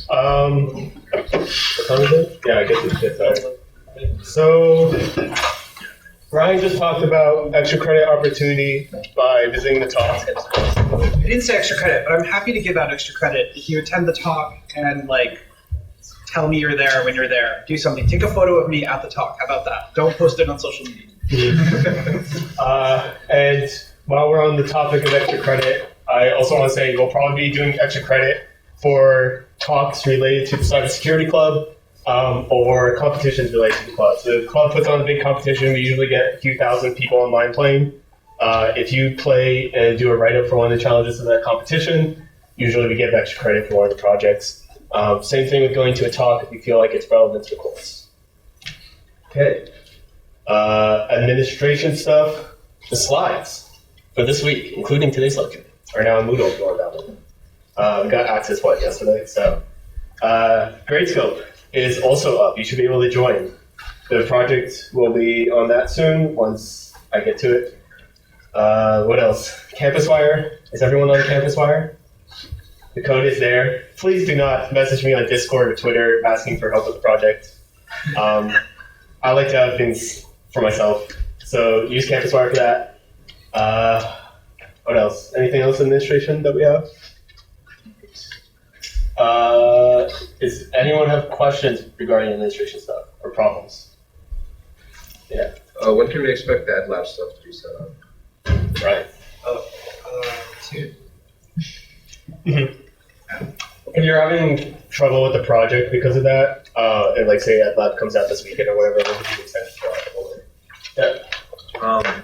What time is it? Yeah, I guess it's good. Sorry. So, Ryan just talked about extra credit opportunity by visiting the talk. I didn't say extra credit, but I'm happy to give out extra credit if you attend the talk and tell me you're there when you're there. Do something. Take a photo of me at the talk. How about that? Don't post it on social media. And while we're on the topic of extra credit, I also want to say we'll probably be doing extra credit for talks related to the cybersecurity club or competitions related to the club. So the club puts on a big competition. We usually get a few thousand people online playing. If you play and do a write-up for one of the challenges of that competition, usually we give extra credit for one of the projects. Same thing with going to a talk if you feel like it's relevant to the course. Okay. Administration stuff. The slides for this week, including today's lecture, are now in Moodle if you want to download them. We got access yesterday, so Gradescope is also up. You should be able to join. The project will be on that soon once I get to it. What else? CampusWire. Is everyone on CampusWire? The code is there. Please do not message me on Discord or Twitter asking for help with the project. I like to have things for myself, so use CampusWire for that. What else? Anything else in administration that we have? Does anyone have questions regarding administration stuff or problems? Yeah. When can we expect the lab stuff to be set up? Right. Soon. If you're having trouble with the project because of that, and say lab comes out this weekend or whatever, we'll give you extensions for it. Yeah.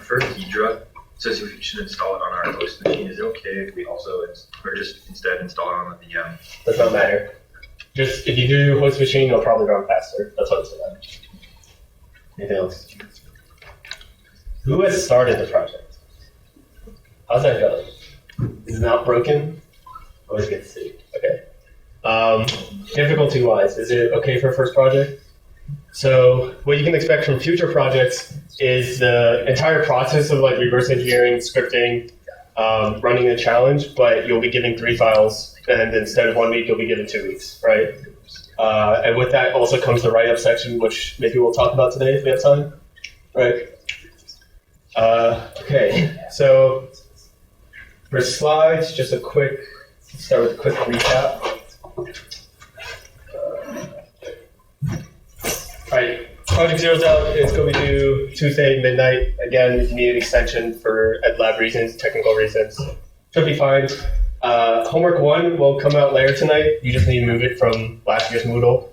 For Hedra, it says we should install it on our host machine. Is it okay if we also, or just instead install it on the VM? Does not matter. Just if you do host machine, it'll probably run faster. That's what it's about. Anything else? Who has started the project? How's that going? Is it not broken? Always good to see. Okay. Difficulty-wise, is it okay for a first project? So what you can expect from future projects is the entire process of reverse engineering, scripting, running a challenge, but you'll be given 3 files, and instead of 1 week, you'll be given 2 weeks, right? And with that also comes the write-up section, which maybe we'll talk about today if we have time, right? Okay, so for slides, just start with a quick recap. All right, Project Zero's out. It's going to be due Tuesday midnight. Again, if you need an extension for lab reasons, technical reasons, should be fine. Homework 1 will come out later tonight. You just need to move it from last year's Moodle.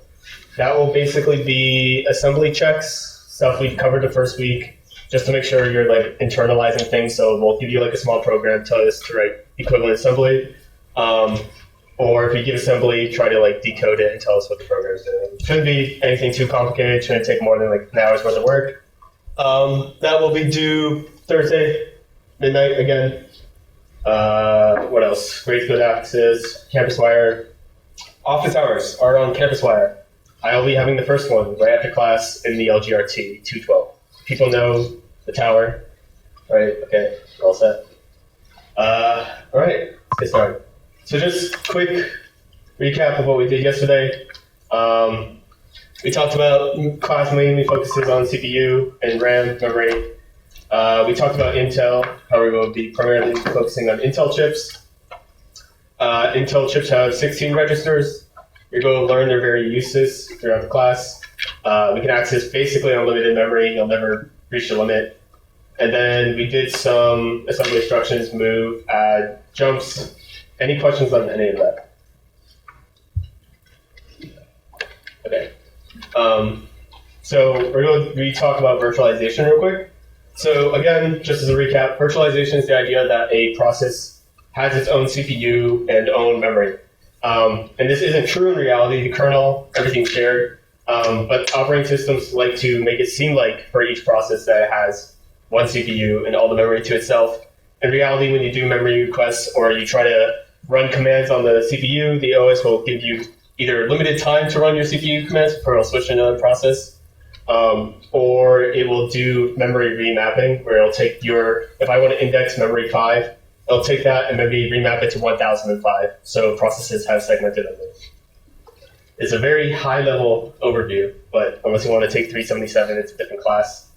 That will basically be assembly checks, stuff we've covered the first week, just to make sure you're internalizing things. So we'll give you a small program, tell us to write equivalent assembly. Or if you give assembly, try to decode it and tell us what the program is doing. Shouldn't be anything too complicated. Shouldn't take more than an hour's worth of work. That will be due Thursday, midnight again. What else? Gradescope access, CampusWire. Office hours are on CampusWire. I'll be having the first one right after class in the LGRT 212. People know the tower, right? Okay, all set. All right, let's get started. So just quick recap of what we did yesterday. We talked about class mainly focuses on CPU and RAM memory. We talked about Intel, how we will be primarily focusing on Intel chips. Intel chips have 16 registers. You're going to learn their various uses throughout the class. We can access basically unlimited memory. You'll never reach the limit. And then we did some assembly instructions, move, add, jumps. Any questions on any of that? Okay. So we're going to talk about virtualization real quick. So again, just as a recap, virtualization is the idea that a process has its own CPU and own memory. And this isn't true in reality. The kernel, everything's shared. But operating systems like to make it seem like for each process that it has one CPU and all the memory to itself. In reality, when you do memory requests or you try to run commands on the CPU, the OS will give you either limited time to run your CPU commands before it'll switch to another process, or it will do memory remapping, where it'll take if I want to index memory 5, it'll take that and maybe remap it to 1005, so processes have segmented memory. It's a very high-level overview, but unless you want to take 377, it's a different class.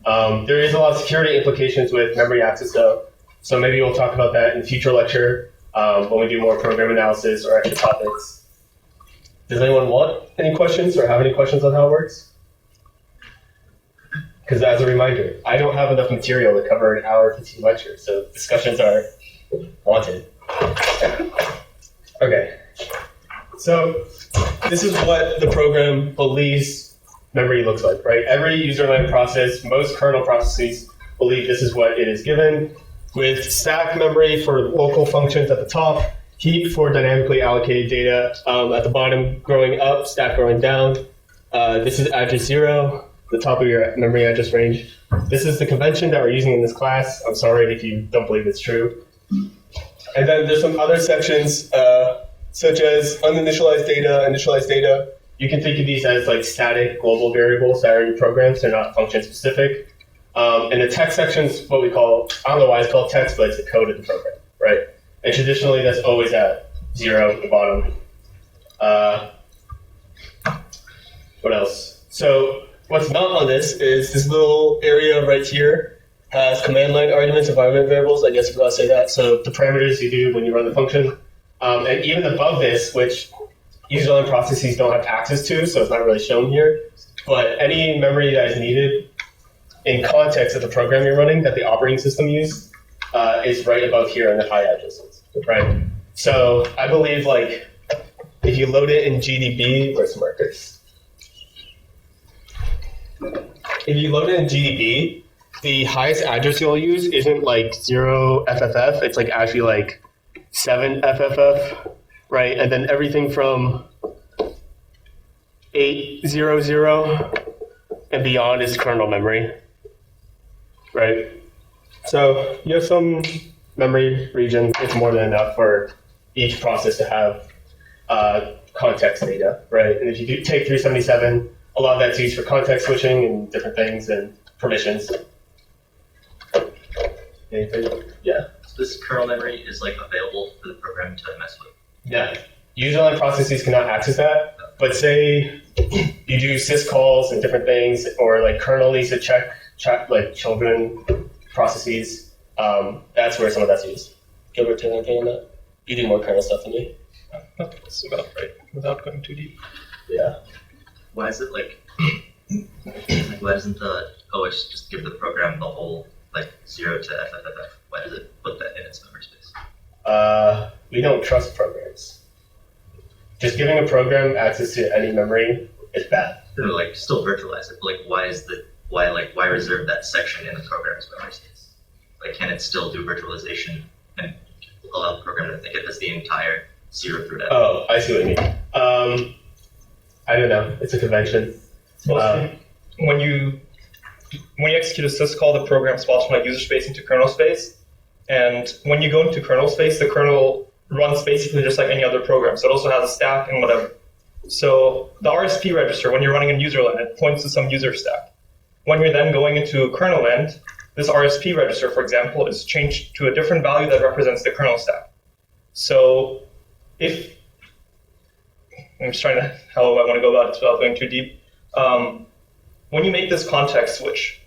There is a lot of security implications with memory access, though, so maybe we'll talk about that in a future lecture when we do more program analysis or extra topics. Does anyone want any questions or have any questions on how it works? Because as a reminder, I don't have enough material to cover an hour 15 lecture, so discussions are wanted. Okay, so this is what the program believes memory looks like, right? Every userland process, most kernel processes believe this is what it is given, with stack memory for local functions at the top, heap for dynamically allocated data at the bottom growing up, stack growing down. This is address 0, the top of your memory address range. This is the convention that we're using in this class. I'm sorry if you don't believe it's true. And then there's some other sections, such as uninitialized data, initialized data. You can think of these as like static global variables that are in your programs. They're not function specific. And the text section is what we call, I don't know why it's called text, but it's the code of the program, right? And traditionally, that's always at 0 at the bottom. What else? So what's not on this is this little area right here has command line arguments, environment variables, I guess I forgot to say that. So the parameters you do when you run the function. And even above this, which userland processes don't have access to, so it's not really shown here, but any memory that is needed in context of the program you're running that the operating system used is right above here in the high addresses, right? So I believe like if you load it in GDB, where's the markers? If you load it in GDB, the highest address you'll use isn't like 0FFF, it's like actually like 7FFF, right? And then everything from 800 and beyond is kernel memory, right? So you have some memory region. It's more than enough for each process to have context data, right? And if you do take 377, a lot of that's used for context switching and different things and permissions. Anything? Yeah. So this kernel memory is like available for the program to mess with. Yeah. Userland processes cannot access that, but say you do syscalls and different things, or like kernel needs to check like children processes. That's where some of that's used. Gilbert, do you have anything on that? You do more kernel stuff than me. That's about right, without going too deep. Yeah. Why is it like why doesn't the OS just give the program the whole like 0 to FFFF? Why does it put that in its memory space? We don't trust programs. Just giving a program access to any memory is bad. No, like still virtualize it. But, like why reserve that section in the program's memory space? Like can it still do virtualization and allow the program to think it has the entire 0 through F? Oh, I see what you mean. I don't know. It's a convention. When you execute a syscall, the program swaps from like user space into kernel space. And when you go into kernel space, the kernel runs basically just like any other program. So it also has a stack and whatever. So the RSP register, when you're running in userland, it points to some user stack. When you're then going into kernel land, this RSP register, for example, is changed to a different value that represents the kernel stack. So if I'm just trying to how I want to go about it without going too deep. When you make this context switch,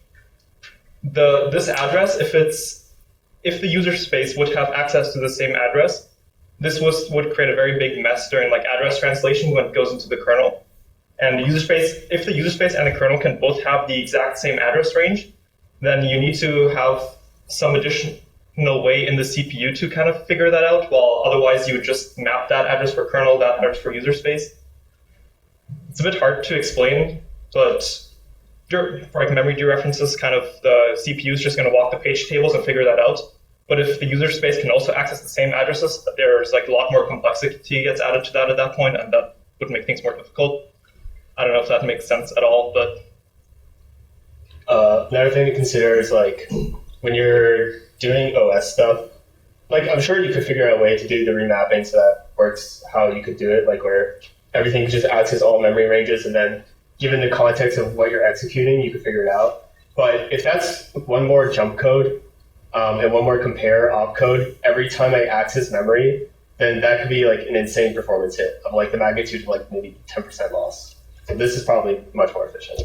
this address, if the user space would have access to the same address, this would create a very big mess during like address translation when it goes into the kernel. And the user space, if the user space and the kernel can both have the exact same address range, then you need to have some additional way in the CPU to kind of figure that out, while otherwise you would just map that address for kernel, that address for user space. It's a bit hard to explain, but for like memory dereferences, kind of the CPU is just going to walk the page tables and figure that out. But if the user space can also access the same addresses, there's like a lot more complexity gets added to that at that point, and that would make things more difficult. I don't know if that makes sense at all, but another thing to consider is like when you're doing OS stuff, like I'm sure you could figure out a way to do the remapping so that works how you could do it, like where everything could just access all memory ranges, and then given the context of what you're executing, you could figure it out. But if that's one more jump code and one more compare opcode, every time I access memory, then that could be like an insane performance hit of like the magnitude of like maybe 10% loss. So this is probably much more efficient.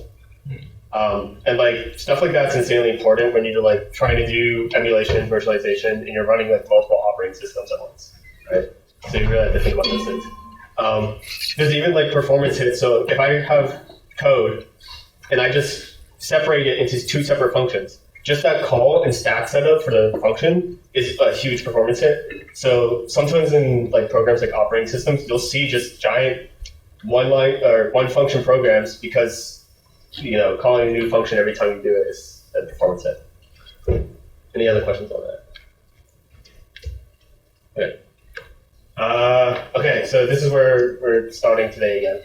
And like stuff like that's insanely important when you're like trying to do emulation and virtualization and you're running like multiple operating systems at once, right? So you really have to think about those things. There's even like performance hits. So if I have code and I just separate it into two separate functions, just that call and stack setup for the function is a huge performance hit. So sometimes in like programs like operating systems, you'll see just giant one line or one function programs because calling a new function every time you do it is a performance hit. Any other questions on that? Okay. Okay, so this is where we're starting today again.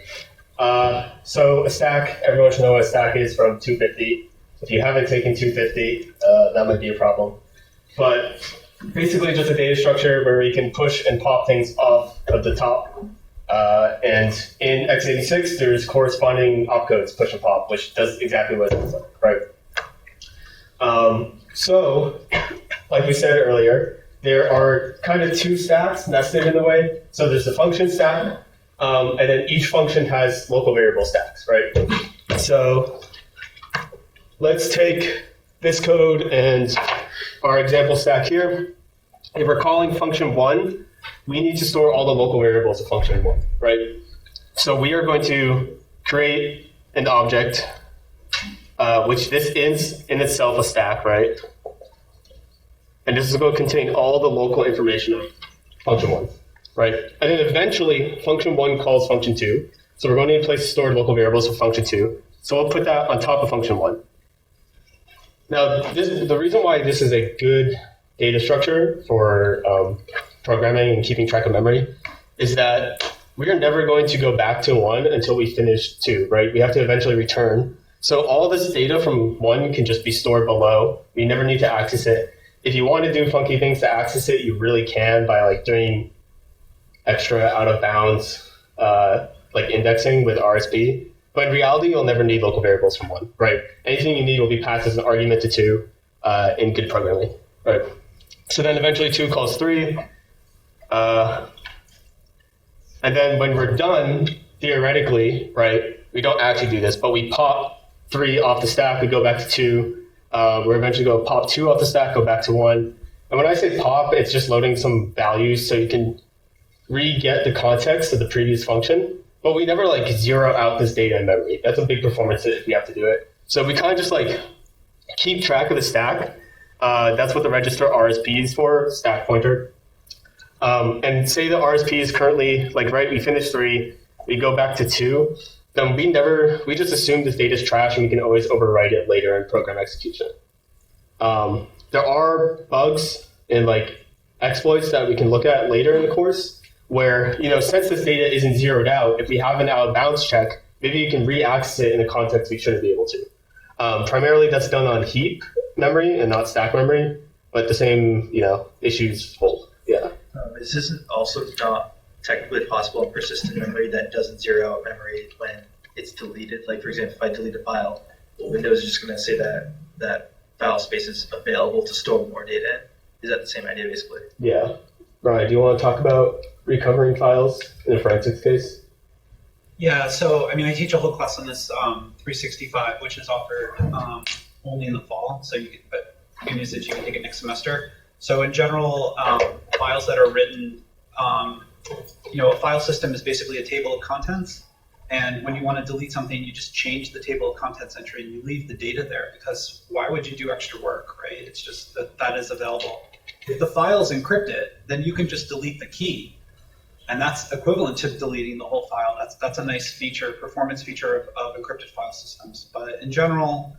So a stack, everyone should know what a stack is from 250. If you haven't taken 250, that might be a problem. But basically just a data structure where we can push and pop things off of the top. And in x86, there's corresponding opcodes, push and pop, which does exactly what it looks like, right? So, like we said earlier, there are kind of two stacks nested in a way. So there's the function stack, and then each function has local variable stacks, right? So let's take this code and our example stack here. If we're calling function 1, we need to store all the local variables of function 1, right? So we are going to create an object, which this is in itself a stack, right? And this is going to contain all the local information of function 1, right? And then eventually, function 1 calls function 2. So we're going to need a place to store local variables of function 2. So we'll put that on top of function 1. Now, the reason why this is a good data structure for programming and keeping track of memory is that we are never going to go back to 1 until we finish 2, right? We have to eventually return. So all this data from 1 can just be stored below. We never need to access it. If you want to do funky things to access it, you really can by like doing extra out of bounds like indexing with RSP. But in reality, you'll never need local variables from 1, right? Anything you need will be passed as an argument to 2 in good programming, right? So then eventually 2 calls 3. And then when we're done, theoretically, right, we don't actually do this, but we pop 3 off the stack, we go back to 2. We're eventually going to pop 2 off the stack, go back to 1. And when I say pop, it's just loading some values so you can re-get the context of the previous function. But we never like zero out this data in memory. That's a big performance hit if we have to do it. So we kind of just like keep track of the stack. That's what the register RSP is for, stack pointer. And say the RSP is currently like, right, we finished 3, we go back to 2, then we just assume this data is trash and we can always overwrite it later in program execution. There are bugs and like exploits that we can look at later in the course where, since this data isn't zeroed out, if we have an out of bounds check, maybe you can re-access it in a context we shouldn't be able to. Primarily that's done on heap memory and not stack memory, but the same, issues hold. Yeah. This isn't also not technically possible in persistent memory that doesn't zero out memory when it's deleted. Like, for example, if I delete a file, Windows is just going to say that that file space is available to store more data in. Is that the same idea, basically? Yeah. Ryan, do you want to talk about recovering files in a forensics case? Yeah, so I teach a whole class on this 365, which is offered only in the fall. So but good news is you can take it next semester. So in general, files that are written, a file system is basically a table of contents. And when you want to delete something, you just change the table of contents entry and you leave the data there because why would you do extra work, right? It's just that is available. If the file's encrypted, then you can just delete the key. And that's equivalent to deleting the whole file. That's a nice feature, performance feature of encrypted file systems. But in general,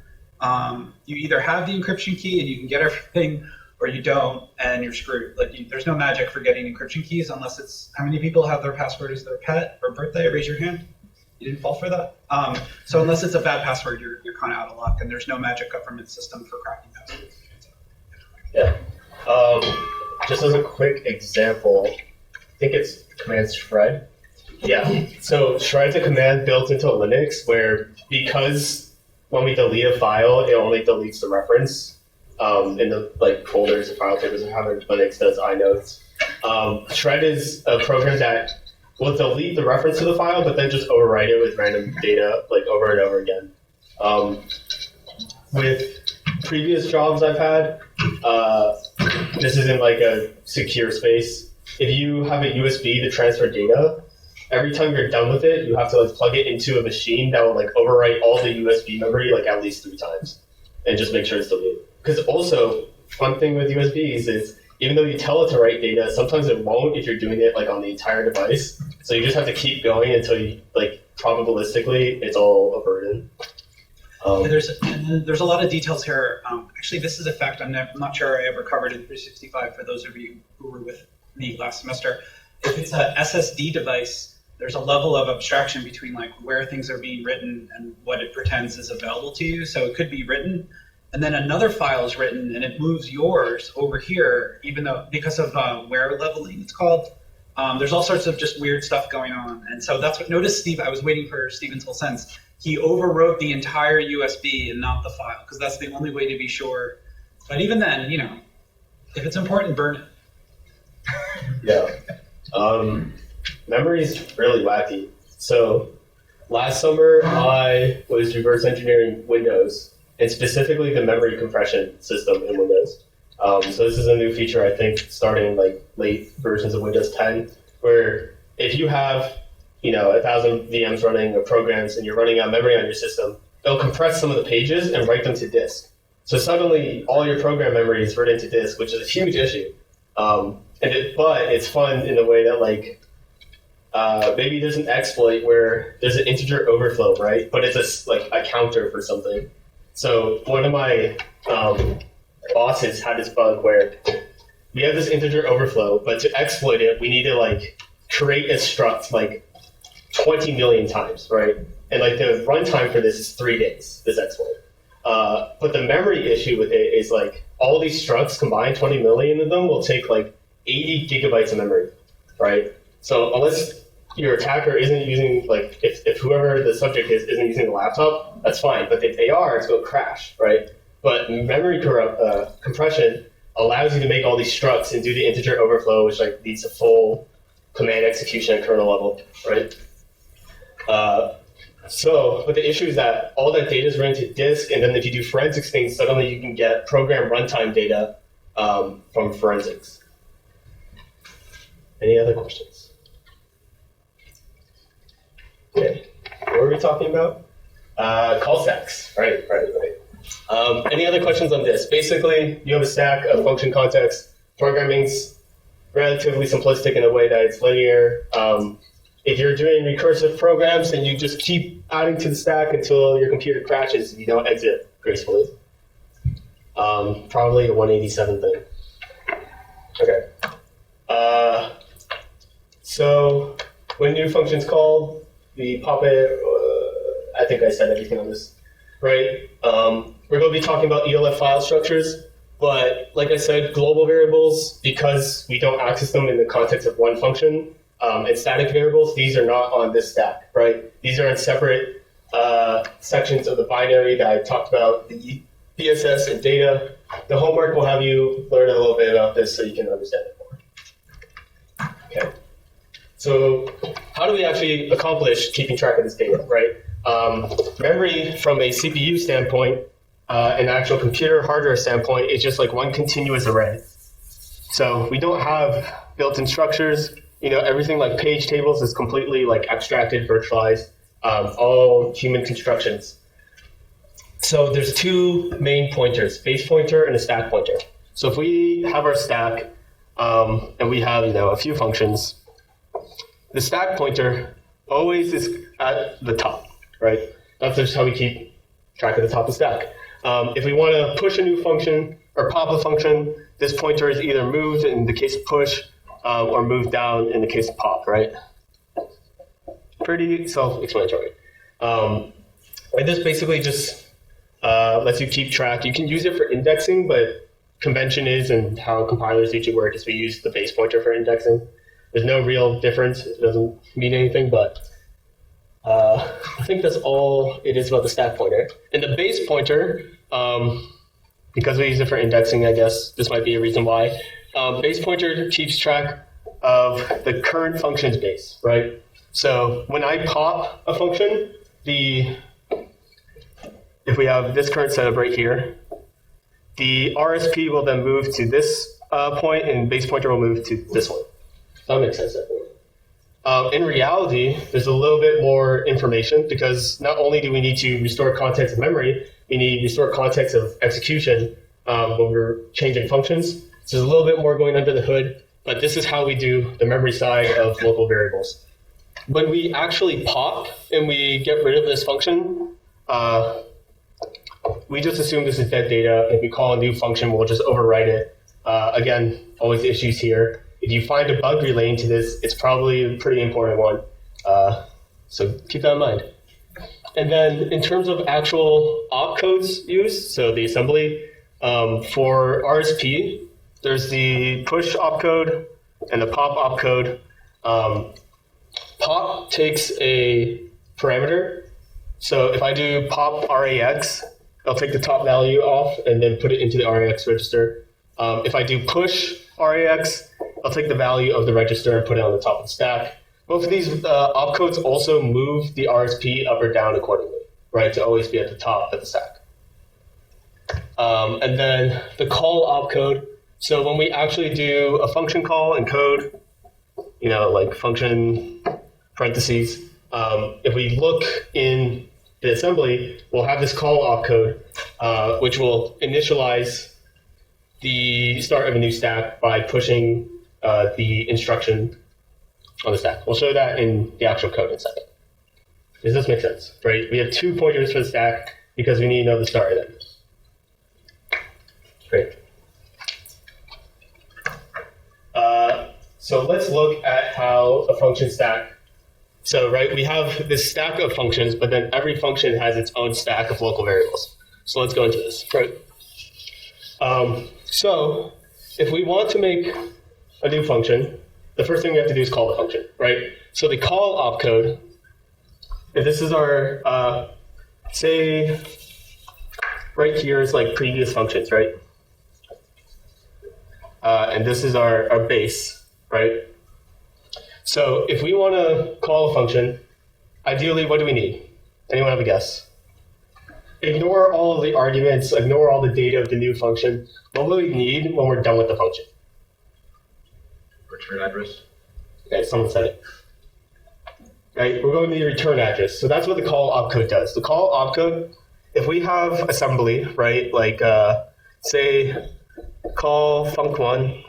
you either have the encryption key and you can get everything, or you don't, and you're screwed. There's no magic for getting encryption keys unless it's, how many people have their password as their pet or birthday? Raise your hand. You didn't fall for that? So unless it's a bad password, you're kind of out of luck, and there's no magic government system for cracking passwords. Yeah. Just as a quick example, I think it's command shred. Yeah. So shred's a command built into Linux where because when we delete a file, it only deletes the reference in the folders and file tables and how Linux does inodes. Shred is a program that will delete the reference to the file, but then just overwrite it with random data like over and over again. With previous jobs I've had, this isn't like a secure space. If you have a USB to transfer data, every time you're done with it, you have to like plug it into a machine that will like overwrite all the USB memory like at least 3 times, and just make sure it's deleted. Because also, fun thing with USBs is even though you tell it to write data, sometimes it won't if you're doing it like on the entire device. So you just have to keep going until you like probabilistically it's all averted. There's a lot of details here. Actually, this is a fact I'm not sure I ever covered in 365 for those of you who were with me last semester. If it's a SSD device, there's a level of abstraction between like where things are being written and what it pretends is available to you. So it could be written, and then another file is written, and it moves yours over here, even though because of where leveling it's called. There's all sorts of just weird stuff going on, and so that's what. Notice Steve. I was waiting for Steve until sense. He overwrote the entire USB and not the file because that's the only way to be sure. But even then, you know, if it's important, burn it. Yeah. Memory is really wacky. So last summer I was reverse engineering Windows and specifically the memory compression system in Windows. So this is a new feature I think starting like late versions of Windows 10, where if you have 1,000 VMs running or programs and you're running out of memory on your system, it'll compress some of the pages and write them to disk. So suddenly all your program memory is written to disk, which is a huge issue. But it's fun in the way that like maybe there's an exploit where there's an integer overflow, right? But it's a counter for something. So one of my bosses had this bug where we have this integer overflow, but to exploit it, we need to like create a struct like 20 million times, right? And like the runtime for this is 3 days, this exploit. But the memory issue with it is like all these structs combined, 20 million of them will take like 80 gigabytes of memory, right? So unless your attacker isn't using, like if whoever the subject is isn't using the laptop, that's fine. But if they are, it's going to crash, right? But memory compression allows you to make all these structs and do the integer overflow, which like leads to full command execution at kernel level, right? But the issue is that all that data is written to disk, and then if you do forensics things, suddenly you can get program runtime data from forensics. Any other questions? Okay, what were we talking about? Call stacks, right. Any other questions on this? Basically, you have a stack of function context. Programming's relatively simplistic in a way that it's linear. If you're doing recursive programs, then you just keep adding to the stack until your computer crashes and you don't exit gracefully. Probably a 187 thing. Okay. So when new function's called, we pop it. I think I said everything on this, right? We're going to be talking about ELF file structures, but like I said, global variables, because we don't access them in the context of one function, and static variables, these are not on this stack, right? These are in separate sections of the binary that I talked about, the BSS and data. The homework will have you learn a little bit about this so you can understand it more. Okay. So how do we actually accomplish keeping track of this data, right? Memory from a CPU standpoint, an actual computer hardware standpoint, is just like one continuous array. So we don't have built-in structures. Everything like page tables is completely like abstracted, virtualized, all human constructions. So there's 2 main pointers, base pointer and a stack pointer. So if we have our stack and we have a few functions, the stack pointer always is at the top, right? That's just how we keep track of the top of the stack. If we want to push a new function or pop a function, this pointer is either moved in the case of push or moved down in the case of pop, right? Pretty self-explanatory. And this basically just lets you keep track. You can use it for indexing, but convention is, and how compilers usually work, is we use the base pointer for indexing. There's no real difference. It doesn't mean anything, but I think that's all it is about the stack pointer. And the base pointer, because we use it for indexing, I guess this might be a reason why, base pointer keeps track of the current function's base, right? So when I pop a function, if we have this current setup right here, the RSP will then move to this point, and base pointer will move to this one. That makes sense. In reality, there's a little bit more information because not only do we need to restore context of memory, we need to restore context of execution when we're changing functions. So there's a little bit more going under the hood, but this is how we do the memory side of local variables. When we actually pop and we get rid of this function, we just assume this is dead data. If we call a new function, we'll just overwrite it. Again, always issues here. If you find a bug relating to this, it's probably a pretty important one. So keep that in mind. And then in terms of actual opcodes used, so the assembly, for RSP, there's the push opcode and the pop opcode. Pop takes a parameter. So if I do pop RAX, I'll take the top value off and then put it into the RAX register. If I do push RAX, I'll take the value of the register and put it on the top of the stack. Both of these opcodes also move the RSP up or down accordingly, right, to always be at the top of the stack. And then the call opcode. So when we actually do a function call in code, like function parentheses, if we look in the assembly, we'll have this call opcode, which will initialize the start of a new stack by pushing the instruction on the stack. We'll show that in the actual code in a second. Does this make sense? Right? We have 2 pointers for the stack because we need to know the start and end. Great. So let's look at how a function stack. So right, we have this stack of functions, but then every function has its own stack of local variables. So let's go into this. Right. So if we want to make a new function, the first thing we have to do is call the function, right? So the call opcode, if this is our, say, right here is like previous functions, right? And this is our base, right? So if we want to call a function, ideally, what do we need? Anyone have a guess? Ignore all of the arguments, ignore all the data of the new function. What will we need when we're done with the function? Return address. Okay, someone said it. Right, we're going to need a return address. So that's what the call opcode does. The call opcode, if we have assembly, right, like say call func1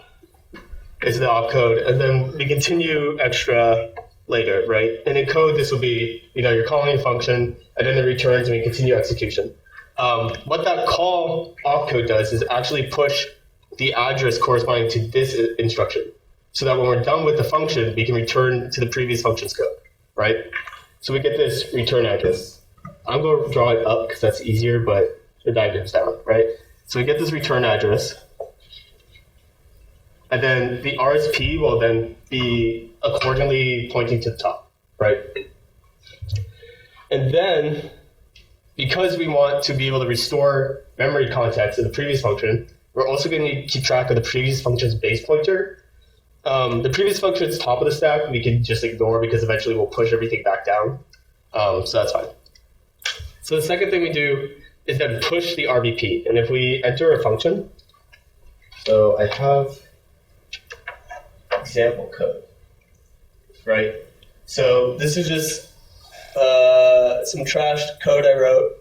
is the opcode, and then we continue extra later, right? And in code, this will be, you're calling a function, and then it returns, and we continue execution. What that call opcode does is actually push the address corresponding to this instruction, so that when we're done with the function, we can return to the previous function's code, right? So we get this return address. I'm going to draw it up because that's easier, but the diagram's down, right? So we get this return address, and then the RSP will then be accordingly pointing to the top, right? And then, because we want to be able to restore memory context in the previous function, we're also going to keep track of the previous function's base pointer. The previous function's top of the stack, we can just ignore because eventually we'll push everything back down. So that's fine. So the second thing we do is then push the RBP. And if we enter a function, so I have example code, right? So this is just some trashed code I wrote,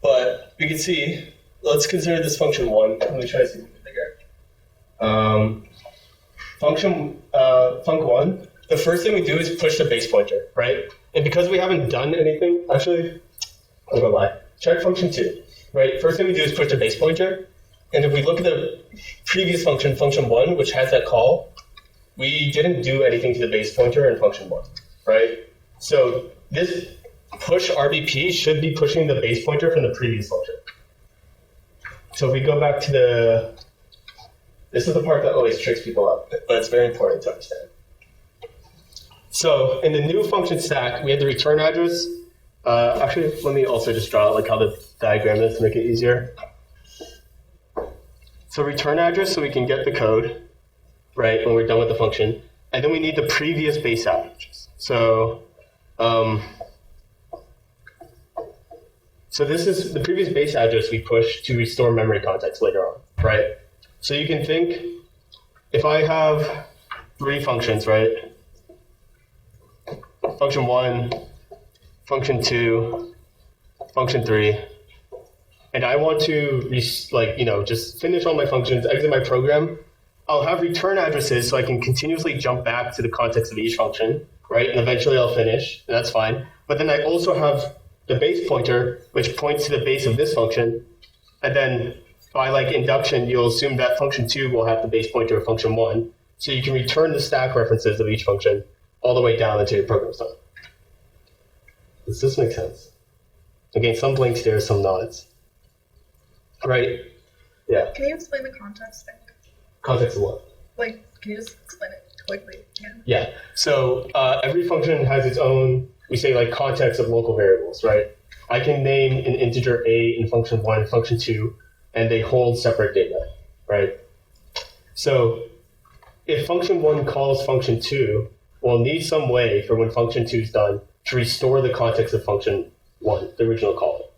but we can see, let's consider this function 1. Let me try to see it bigger. Func1, the first thing we do is push the base pointer, right? And because we haven't done anything, actually, I'm gonna lie. Check function 2, right? First thing we do is push the base pointer. And if we look at the previous function, function 1, which has that call, we didn't do anything to the base pointer in function 1, right? So this push RBP should be pushing the base pointer from the previous function. So if we go back to this is the part that always tricks people up, but it's very important to understand. So in the new function stack, we have the return address. Actually, let me also just draw like how the diagram is to make it easier. So return address, so we can get the code. right, when we're done with the function. And then we need the previous base address. So this is the previous base address we push to restore memory context later on, right? So you can think, if I have 3 functions, right? Function 1, function 2, function 3, and I want to just finish all my functions, exit my program, I'll have return addresses so I can continuously jump back to the context of each function, right? And eventually I'll finish, and that's fine. But then I also have the base pointer, which points to the base of this function, and then by induction, you'll assume that function 2 will have the base pointer of function 1, so you can return the stack references of each function all the way down until your program's done. Does this make sense? Again, some blinks there, some nods. Right? Yeah. Can you explain the context thing? Context of what? Can you just explain it quickly again? Yeah. So every function has its own, we say context of local variables, right? I can name an integer a in function 1 and function 2, and they hold separate data, right? So if function 1 calls function 2, we'll need some way for when function 2 is done to restore the context of function 1, the original call,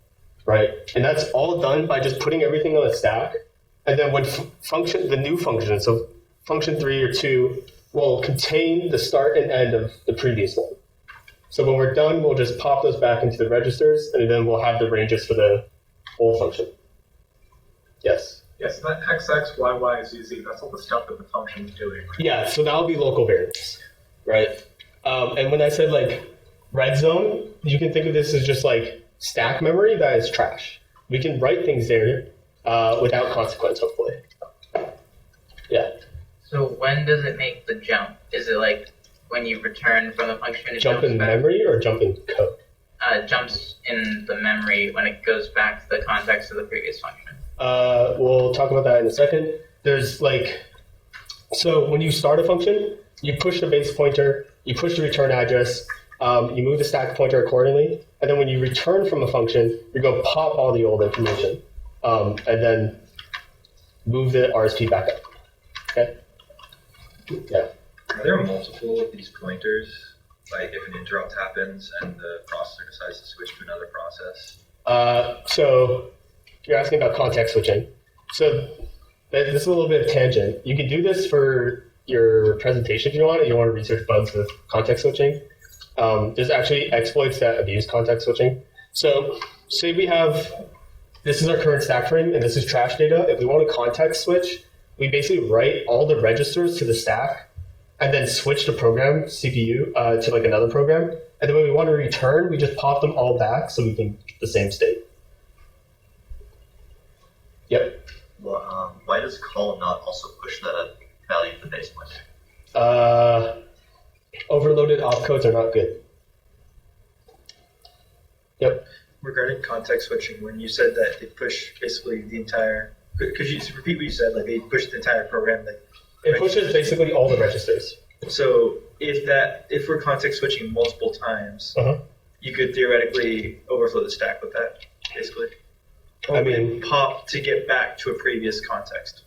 right? And that's all done by just putting everything on a stack. And then when the new function, so function 3 or 2, will contain the start and end of the previous one. So when we're done, we'll just pop those back into the registers, and then we'll have the ranges for the whole function. Yes? Yes, that XX, YY, ZZ, that's all the stuff that the function is doing. Right? Yeah, so that'll be local variables, right? And when I said red zone, you can think of this as just stack memory that is trash. We can write things there without consequence, hopefully. Yeah. So when does it make the jump? Is it when you return from the function? Jump in memory or jump in code? Jumps in the memory when it goes back to the context of the previous function. We'll talk about that in a second. There's so when you start a function, you push the base pointer, you push the return address, you move the stack pointer accordingly, and then when you return from a function, you go pop all the old information, and then move the RSP back up. Okay? Yeah. Are there multiple of these pointers? If an interrupt happens and the processor decides to switch to another process? So you're asking about context switching. So this is a little bit of tangent. You can do this for your presentation if you want. If you want to research bugs with context switching. There's actually exploits that abuse context switching. So say this is our current stack frame and this is trash data. If we want to context switch, we basically write all the registers to the stack and then switch the program CPU to another program. And then when we want to return, we just pop them all back so we can get the same state. Yep. Well, why does call not also push the value of the base pointer? Overloaded opcodes are not good. Yep. Regarding context switching, when you said that they push basically the entire, could you repeat what you said? They push the entire program. It pushes basically all the registers. So if we're context switching multiple times, you could theoretically overflow the stack with that, basically. Or pop to get back to a previous context.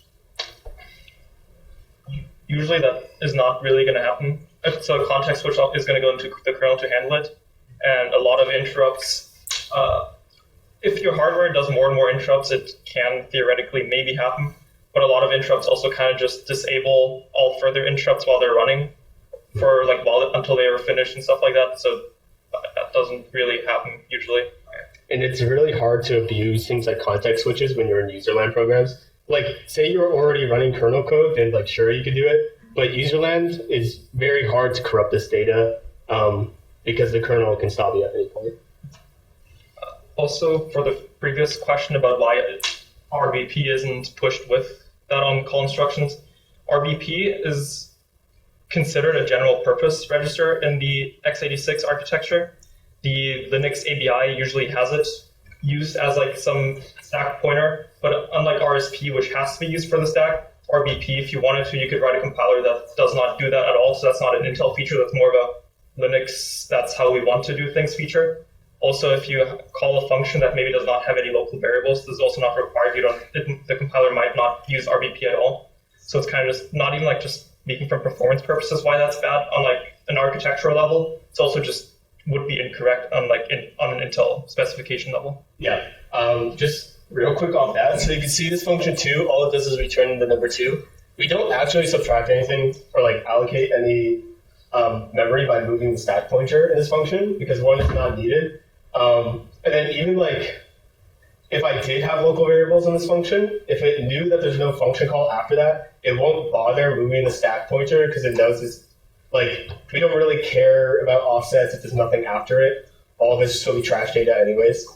Usually that is not really going to happen. So a context switch is going to go into the kernel to handle it. And a lot of interrupts, if your hardware does more and more interrupts, it can theoretically maybe happen. But a lot of interrupts also kind of just disable all further interrupts while they're running for until they are finished and stuff like that. So that doesn't really happen usually. And it's really hard to abuse things like context switches when you're in userland programs. Say you're already running kernel code, then sure you could do it. But userland is very hard to corrupt this data because the kernel can stop you at any point. Also, for the previous question about why RBP isn't pushed with that on call instructions, RBP is considered a general purpose register in the x86 architecture. The Linux ABI usually has it used as some stack pointer, but unlike RSP, which has to be used for the stack, RBP, if you wanted to, you could write a compiler that does not do that at all. So that's not an Intel feature, that's more of a Linux, that's how we want to do things feature. Also, if you call a function that maybe does not have any local variables, this is also not required. The compiler might not use RBP at all. So it's kind of just not even just making from performance purposes why that's bad on like an architectural level. It's also just would be incorrect on like on an Intel specification level. Yeah. Just real quick off that, so you can see this function 2, all it does is return the number 2. We don't actually subtract anything or like allocate any memory by moving the stack pointer in this function because 1 is not needed. And then even like if I did have local variables in this function, if it knew that there's no function call after that, it won't bother moving the stack pointer because it knows it's like we don't really care about offsets if there's nothing after it. All of it's just going to be trash data anyways.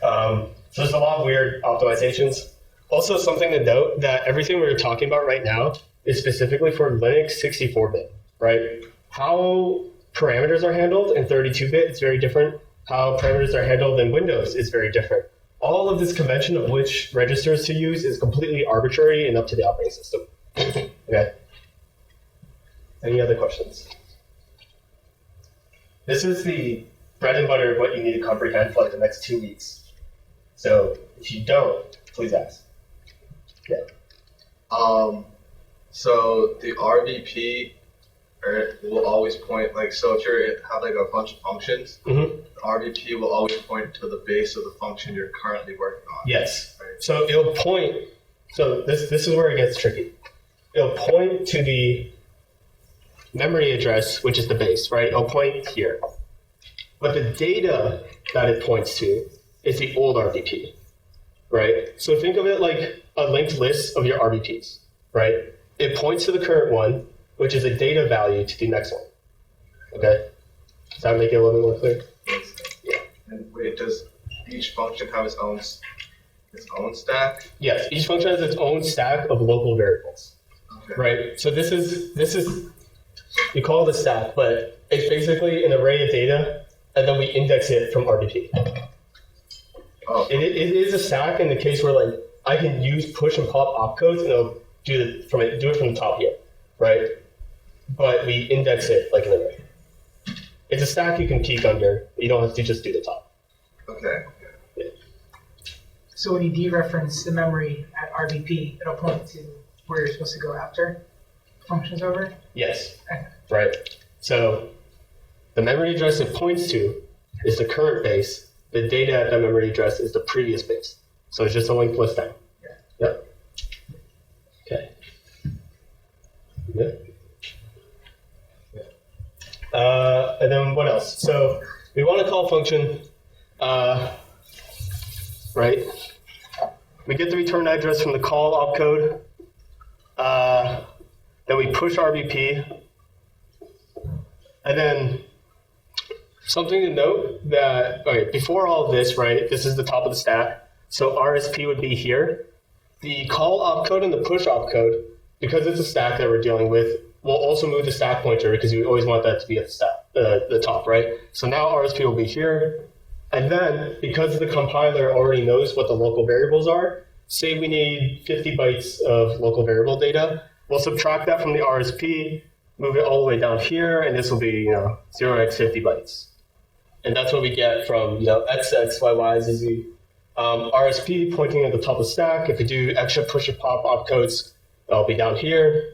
So there's a lot of weird optimizations. Also, something to note that everything we're talking about right now is specifically for Linux 64-bit, right? How parameters are handled in 32-bit is very different. How parameters are handled in Windows is very different. All of this convention of which registers to use is completely arbitrary and up to the operating system. Okay. Any other questions? This is the bread and butter of what you need to comprehend for like the next 2 weeks. So if you don't, please ask. Yeah. So the RVP will always point, like, so if you have like a bunch of functions, the RVP will always point to the base of the function you're currently working on. Yes. Right? So it'll point, so this is where it gets tricky. It'll point to the memory address, which is the base, right? It'll point here. But the data that it points to is the old RVP, right? So think of it like a linked list of your RVPs, right? It points to the current one, which is a data value to the next one. Okay? Does that make it a little bit more clear? Yeah. And wait, does each function have its own stack? Yes, each function has its own stack of local variables. Okay. Right? So this is we call it a stack, but it's basically an array of data, and then we index it from RVP. Oh. It is a stack in the case where like I can use push and pop opcodes, and it'll do it from the top here, right? But we index it like an array. It's a stack you can peek under. You don't have to just do the top. Okay. So when you dereference the memory at RVP, it'll point to where you're supposed to go after the function's over? Yes. Okay. Right. So the memory address it points to is the current base. The data at that memory address is the previous base. So it's just a linked list down. Yeah. Yep. Okay. Good. And then what else? So we want to call function, right? We get the return address from the call opcode. Then we push RVP. And then something to note that, okay, before all of this, right, this is the top of the stack. So RSP would be here. The call opcode and the push opcode, because it's a stack that we're dealing with, we'll also move the stack pointer because we always want that to be at the top, right? So now RSP will be here. And then, because the compiler already knows what the local variables are, say we need 50 bytes of local variable data, we'll subtract that from the RSP, move it all the way down here, and this will be, 0x 50 bytes. And that's what we get from, XX, YY, ZZ. RSP pointing at the top of the stack. If we do extra push and pop opcodes, that'll be down here.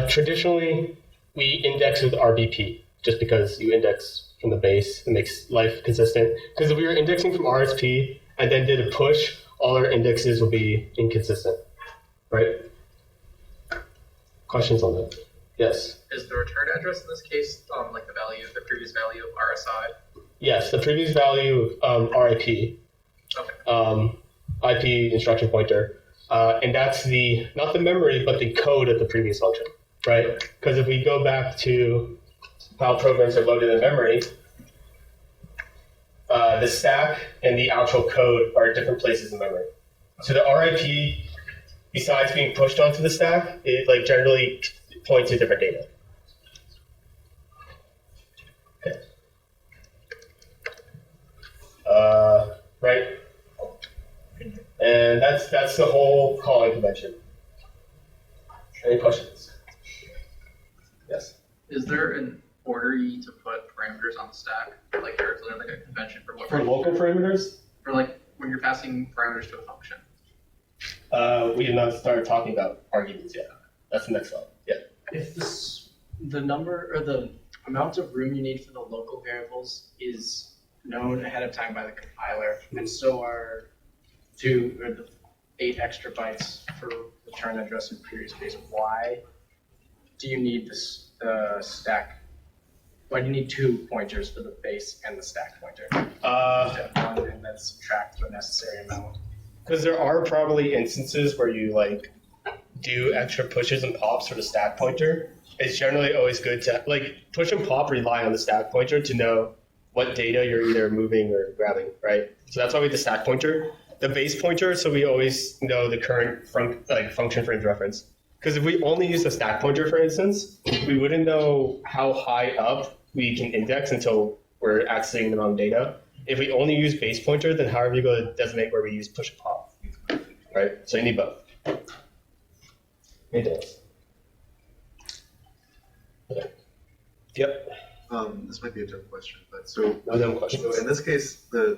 Traditionally, we index with RVP, just because you index from the base. It makes life consistent. Because if we were indexing from RSP and then did a push, all our indexes will be inconsistent, right? Questions on that? Yes? Is the return address in this case like the previous value of RSI? Yes, the previous value of RIP, Okay. IP instruction pointer. And that's not the memory, but the code of the previous function, right? Because if we go back to how programs are loaded in memory, the stack and the actual code are at different places in memory. So the RIP, besides being pushed onto the stack, it generally points to different data. Okay. Right? And that's the whole calling convention. Any questions? Yes. Is there an order you need to put parameters on the stack? Like there's like a convention for what? For local parameters, For like when you're passing parameters to a function. we have not started talking about arguments yet. That's the next slide. Yeah. if the number or the amount of room you need for the local variables is known ahead of time by the compiler, and so are the 8 extra bytes for return address and previous space, why do you need the stack? Why do you need 2 pointers for the base and the stack pointer? Instead of 1 and then subtract the necessary amount. Because there are probably instances where you like do extra pushes and pops for the stack pointer. It's generally always good to like push and pop rely on the stack pointer to know what data you're either moving or grabbing, right? So that's why we have the stack pointer. The base pointer, so we always know the current function frames reference. Because if we only use the stack pointer, for instance, we wouldn't know how high up we can index until we're accessing the wrong data. If we only use base pointer, then how are we going to designate where we use push and pop? Right? So you need both. It does. Okay. Yep. This might be a dumb question, but so no dumb question. So in this case, the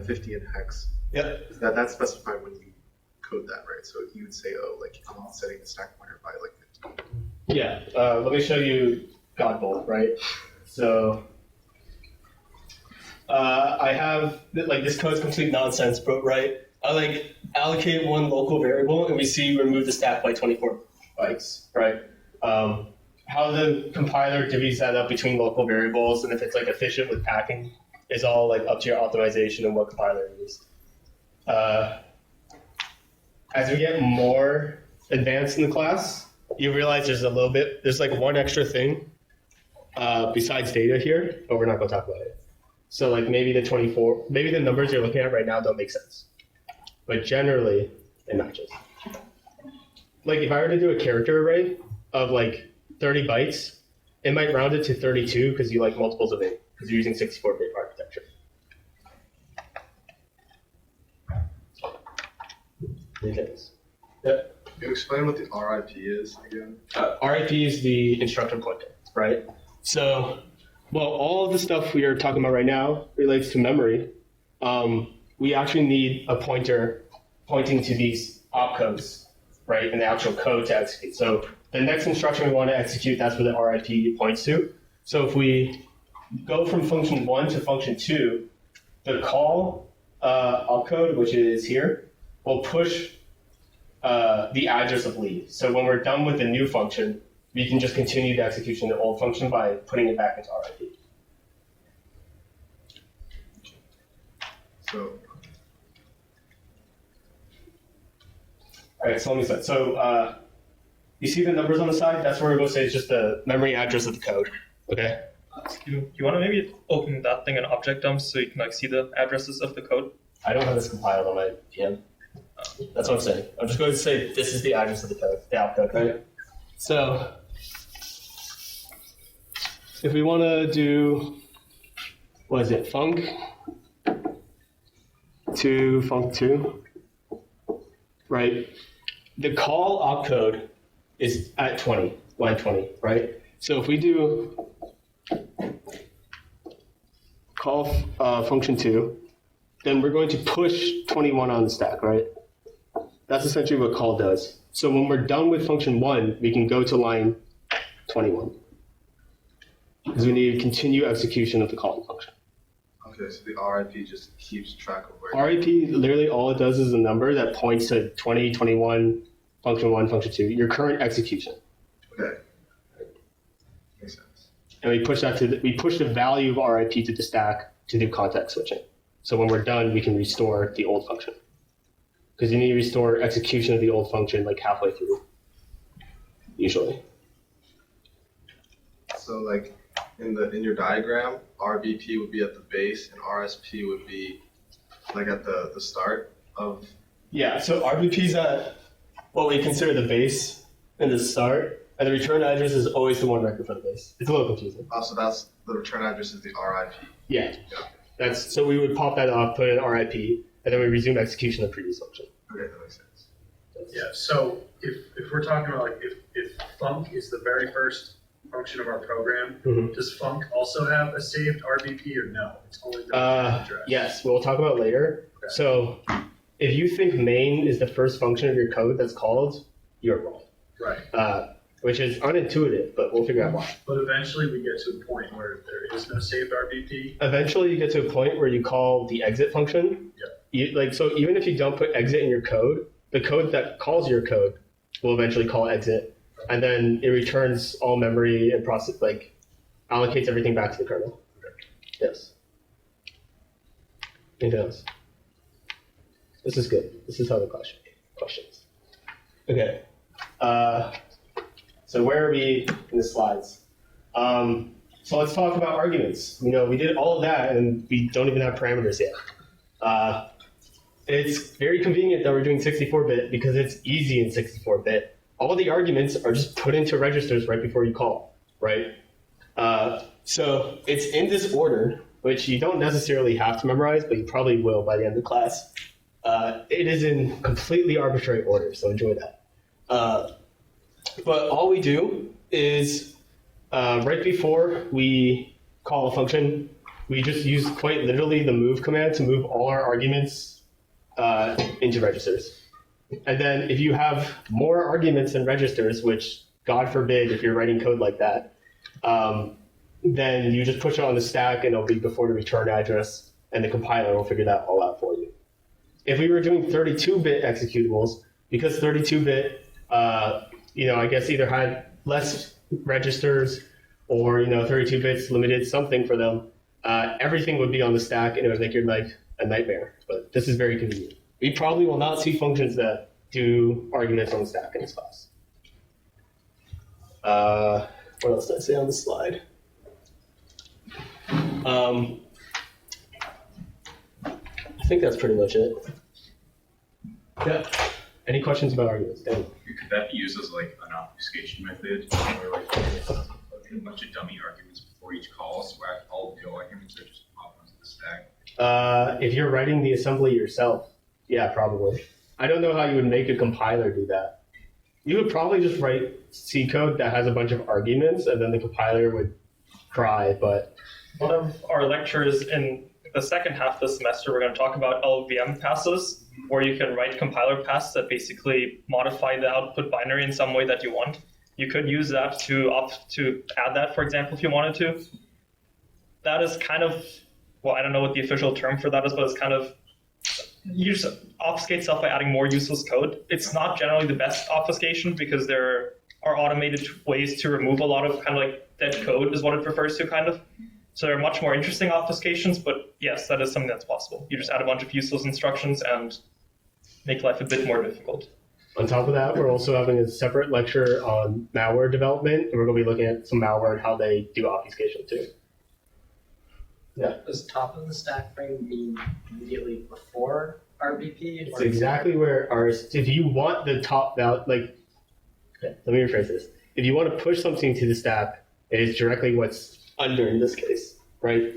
50 in hex. Yep. That's specified when you code that, right? So you would say, oh, like I'm setting the stack pointer by like 50. Yeah. Let me show you Godbolt, right? So I have like this code's complete nonsense, but right. I like allocate one local variable, and we see remove the stack by 24 bytes, right? How the compiler divvies that up between local variables, and if it's like efficient with packing, is all like up to your optimization and what compiler you use. As we get more advanced in the class, you realize there's like one extra thing besides data here, but we're not going to talk about it. So like maybe the numbers you're looking at right now don't make sense. But generally, it matches. Like if I were to do a character array of like 30 bytes, it might round it to 32 because you like multiples of 8 because you're using 64-bit architecture. Details. Yep. Can you explain what the RIP is again? RIP is the instructor pointer, right? So, well, all of the stuff we are talking about right now relates to memory. We actually need a pointer pointing to these opcodes, right, in the actual code to execute. So the next instruction we want to execute, that's where the RIP points to. So if we go from function 1 to function 2, the call opcode, which is here, will push the address of lead. So when we're done with the new function, we can just continue the execution of the old function by putting it back into RIP. So, all right, so let me start. So you see the numbers on the side? That's where we're going to say it's just the memory address of the code. Okay. You want to maybe open that thing in object dump so you can like see the addresses of the code? I don't have this compiled on my PM. That's what I'm saying. I'm just going to say this is the address of the code, the opcode, right? So if we want to do, what is it, func to func2, right? The call opcode is at 20, line 20, right? So if we do call function 2, then we're going to push 21 on the stack, right? That's essentially what call does. So when we're done with function 1, we can go to line 21. Because we need to continue execution of the calling function. okay, so the RIP just keeps track of where. RIP, literally all it does is a number that points to 20, 21, function 1, function 2, your current execution. Okay. Makes sense. And we push that we push the value of RIP to the stack to do context switching. So when we're done, we can restore the old function. Because you need to restore execution of the old function like halfway through, usually. So like in your diagram, RBP would be at the base and RSP would be like at the start of. Yeah, so RBP is at what we consider the base and the start, and the return address is always the one record for the base. It's a little confusing. Oh, so that's the return address is the RIP. Yeah. That's so we would pop that off, put in RIP, and then we resume execution of the previous function. Okay, that makes sense. Yeah, so if we're talking about like if func is the very first function of our program, does func also have a saved RBP or no? It's only the address. Yes, we'll talk about later. Okay. So if you think main is the first function of your code that's called, you're wrong. Right. Which is unintuitive, but we'll figure out why. But eventually we get to a point where there is no saved RBP. Eventually, you get to a point where you call the exit function. So even if you don't put exit in your code, the code that calls your code will eventually call exit, and then it returns all memory and allocates everything back to the kernel. Yes. Anything else? This is good. This is how the questions. Okay. So where are we in the slides? So let's talk about arguments. We did all of that, and we don't even have parameters yet. It's very convenient that we're doing 64-bit because it's easy in 64-bit. All the arguments are just put into registers right before you call, right? So it's in this order, which you don't necessarily have to memorize, but you probably will by the end of class. It is in completely arbitrary order, so enjoy that. But all we do is right before we call a function, we just use quite literally the move command to move all our arguments into registers. And then if you have more arguments than registers, which God forbid if you're writing code like that, then you just push it on the stack and it'll be before the return address, and the compiler will figure that all out for you. If we were doing 32-bit executables, because 32-bit, I guess either had less registers or 32 bits limited something for them, everything would be on the stack and it would make your life a nightmare. But this is very convenient. We probably will not see functions that do arguments on the stack in this class. What else did I say on the slide? I think that's pretty much it. Yeah. Any questions about arguments? Dan? Could that be used as like an obfuscation method, or like a bunch of dummy arguments before each call, so all the arguments are just popped onto the stack? If you're writing the assembly yourself, yeah, probably. I don't know how you would make a compiler do that. You would probably just write C code that has a bunch of arguments, and then the compiler would cry. But one of our lectures in the second half of the semester, we're going to talk about LVM passes, where you can write compiler paths that basically modify the output binary in some way that you want. You could use that to add that, for example, if you wanted to. That is kind of, I don't know what the official term for that is, but it's kind of, you just obfuscate stuff by adding more useless code. It's not generally the best obfuscation because there are automated ways to remove a lot of kind of like dead code is what it refers to kind of. So there are much more interesting obfuscations, but yes, that is something that's possible. You just add a bunch of useless instructions and make life a bit more difficult. On top of that, we're also having a separate lecture on malware development, and we're going to be looking at some malware and how they do obfuscation too. Yeah. Does top of the stack frame mean immediately before RBP? It's exactly where if you want the top value, let me rephrase this. If you want to push something to the stack, it is directly what's under in this case, right?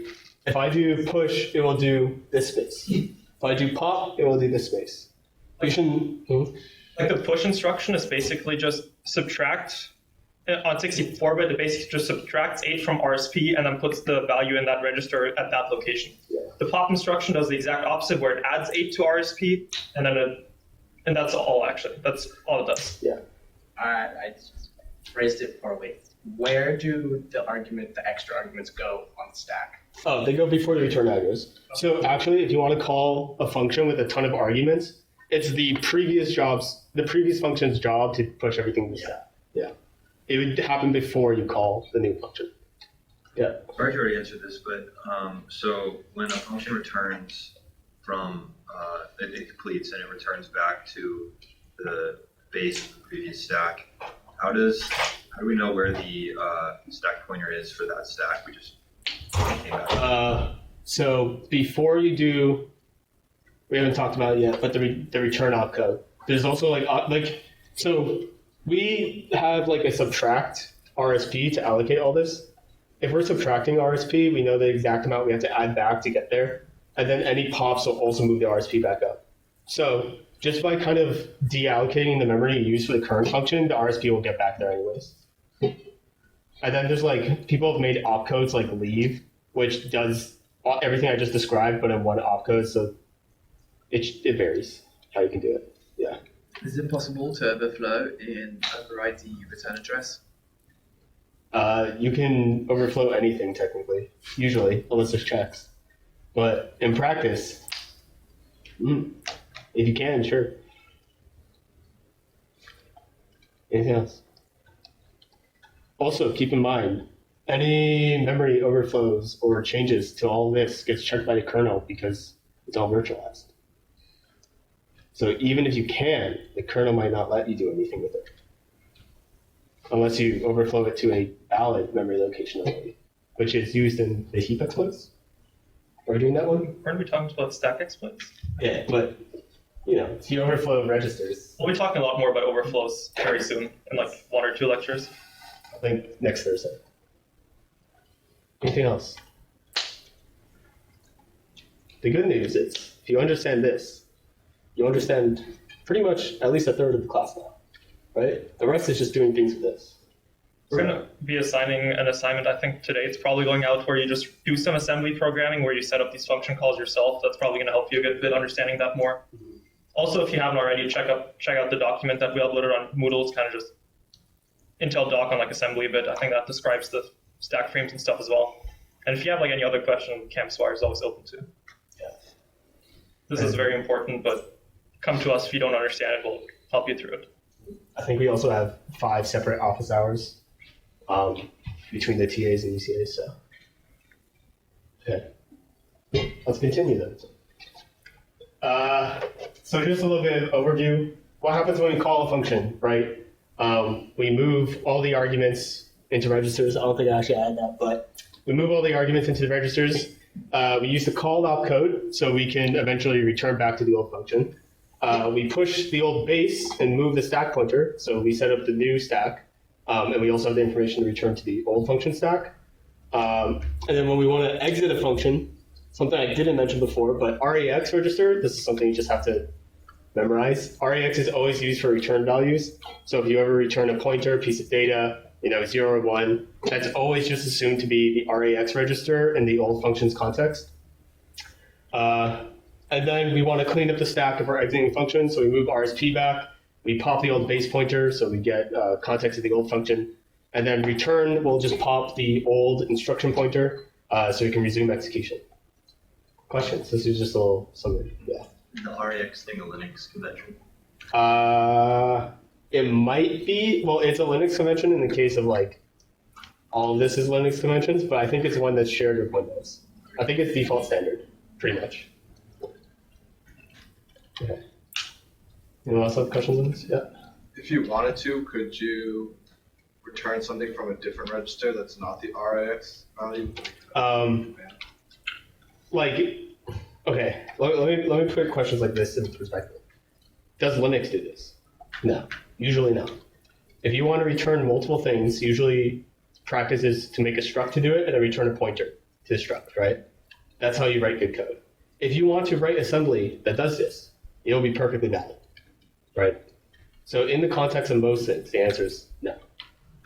If I do push, it will do this space. If I do pop, it will do this space. Like the push instruction is basically just subtract. On 64-bit, it basically just subtracts 8 from RSP and then puts the value in that register at that location. Yeah. The pop instruction does the exact opposite, where it adds 8 to RSP, and then and that's all actually. That's all it does. Yeah. I phrased it poorly. Where do the extra arguments go on the stack? Oh, they go before the return address. So actually, if you want to call a function with a ton of arguments, it's the previous function's job to push everything to the stack. Yeah. It would happen before you call the new function. Yeah. Marge already answered this, but so when a function returns from, it completes and it returns back to the base of the previous stack, how do we know where the stack pointer is for that stack? We just came back. So before you do, we haven't talked about it yet, but the return opcode. There's also so we have a subtract RSP to allocate all this. If we're subtracting RSP, we know the exact amount we have to add back to get there. And then any pops will also move the RSP back up. So just by kind of deallocating the memory you use for the current function, the RSP will get back there anyways. And then there's people have made opcodes like leave, which does everything I just described, but in one opcode. So it varies how you can do it. Yeah. Is it possible to overflow and override the return address? You can overflow anything technically, usually, unless there's checks. But in practice, if you can, sure. Anything else? Also, keep in mind, any memory overflows or changes to all this gets checked by the kernel because it's all virtualized. So even if you can, the kernel might not let you do anything with it. Unless you overflow it to a valid memory location only, which is used in the heap exploits. Are we doing that one? Aren't we talking about stack exploits? Yeah, but if you overflow registers. We'll be talking a lot more about overflows very soon, in like 1 or 2 lectures. I think next Thursday. Anything else? The good news is, if you understand this, you understand pretty much at least a third of the class now, right? The rest is just doing things with this. We're going to be assigning an assignment, I think today it's probably going out where you just do some assembly programming where you set up these function calls yourself. That's probably going to help you a good bit understanding that more. Also, if you haven't already, check out the document that we uploaded on Moodle. It's kind of just Intel doc on like assembly a bit. I think that describes the stack frames and stuff as well. And if you have like any other question, CampsWire is always open to. Yeah. This is very important, but come to us if you don't understand it. We'll help you through it. I think we also have 5 separate office hours between the TAs and UCAs. So, okay, let's continue then. So just a little bit of overview. What happens when we call a function, right? We move all the arguments into registers. I don't think I actually added that, but we move all the arguments into the registers. We use the call opcode so we can eventually return back to the old function. We push the old base and move the stack pointer, so we set up the new stack, and we also have the information to return to the old function stack. And then when we want to exit a function, something I didn't mention before, but RAX register, this is something you just have to memorize. RAX is always used for return values. So if you ever return a pointer, piece of data, 0 or 1, that's always just assumed to be the RAX register in the old function's context. And then we want to clean up the stack of our exiting function, so we move RSP back, we pop the old base pointer, so we get context of the old function, and then return, we'll just pop the old instruction pointer, so we can resume execution. Questions? This is just a little summary. Yeah. The RAX thing a Linux convention? It might be. Well, it's a Linux convention in the case of like all of this is Linux conventions, but I think it's one that's shared with Windows. I think it's default standard, pretty much. Okay. Anyone else have questions on this? Yeah. If you wanted to, could you return something from a different register that's not the RAX value? Okay, let me put questions like this in perspective. Does Linux do this? No, usually no. If you want to return multiple things, usually practice is to make a struct to do it and then return a pointer to the struct, right? That's how you write good code. If you want to write assembly that does this, it'll be perfectly valid, right? So in the context of most things, the answer is no.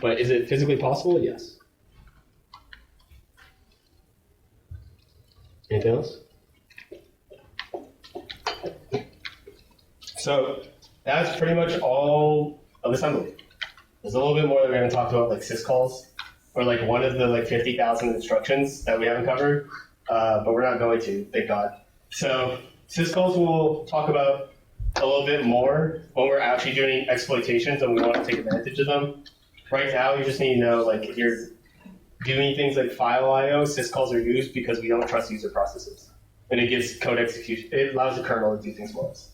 But is it physically possible? Yes. Anything else? So that's pretty much all of assembly. There's a little bit more that we haven't talked about, like syscalls, or like one of the like 50,000 instructions that we haven't covered, but we're not going to, thank God. So syscalls we'll talk about a little bit more when we're actually doing exploitations and we want to take advantage of them. Right now, you just need to know, like, if you're doing things like file I/O, syscalls are used because we don't trust user processes. And it gives code execution, it allows the kernel to do things for us.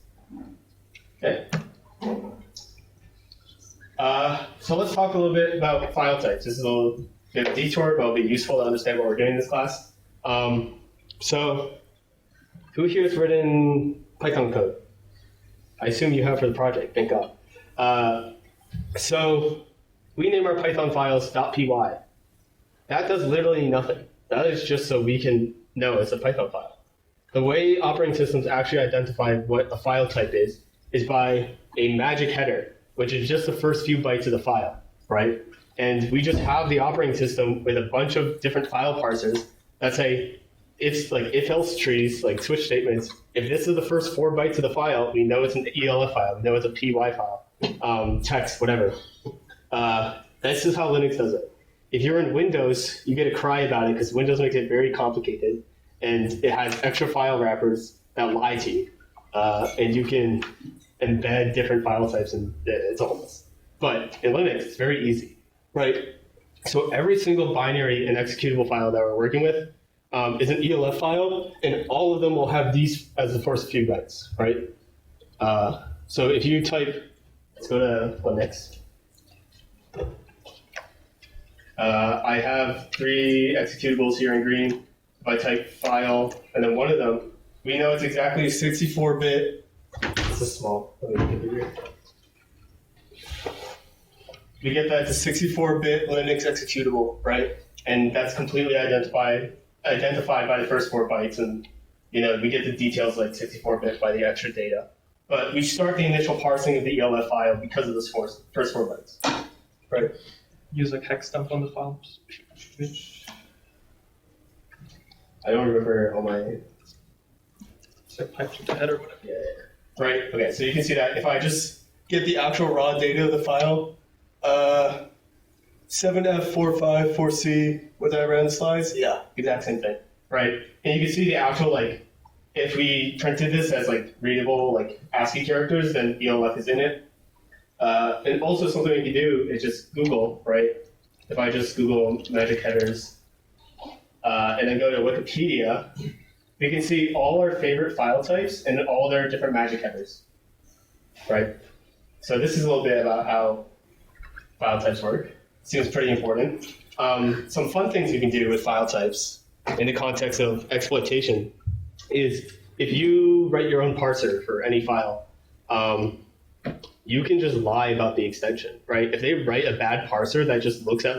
Okay. So let's talk a little bit about file types. This is a little bit of a detour, but it'll be useful to understand what we're doing in this class. So who here has written Python code? I assume you have for the project, thank God. So we name our Python files .py. That does literally nothing. That is just so we can know it's a Python file. The way operating systems actually identify what a file type is by a magic header, which is just the first few bytes of the file, right? And we just have the operating system with a bunch of different file parsers that say, it's like if-else trees, like switch statements. If this is the first 4 bytes of the file, we know it's an ELF file. We know it's a PY file, text, whatever. This is how Linux does it. If you're in Windows, you get a cry about it because Windows makes it very complicated, and it has extra file wrappers that lie to you, and you can embed different file types, and it's a whole mess. But in Linux, it's very easy, right? So every single binary and executable file that we're working with is an ELF file, and all of them will have these as the first few bytes, right? So if you type, let's go to Linux. I have 3 executables here in green. If I type file, and then one of them, we know it's exactly 64-bit. This is small. Let me make it bigger. We get that it's a 64-bit Linux executable, right? And that's completely identified by the first 4 bytes, and we get the details like 64-bit by the extra data. But we start the initial parsing of the ELF file because of this first 4 bytes, right? Use like hex dump on the file. I don't remember all my. So pipe to header or whatever. Yeah. Right. Okay. So you can see that if I just get the actual raw data of the file, 7F454C, what I ran the slides. Yeah. Exact same thing. Right. And you can see the actual if we printed this as readable ASCII characters, then ELF is in it. And also something we can do is just Google, right? If I just Google magic headers and then go to Wikipedia, we can see all our favorite file types and all their different magic headers, right? So this is a little bit about how file types work. Seems pretty important. Some fun things you can do with file types in the context of exploitation is if you write your own parser for any file, you can just lie about the extension, right? If they write a bad parser that just looks at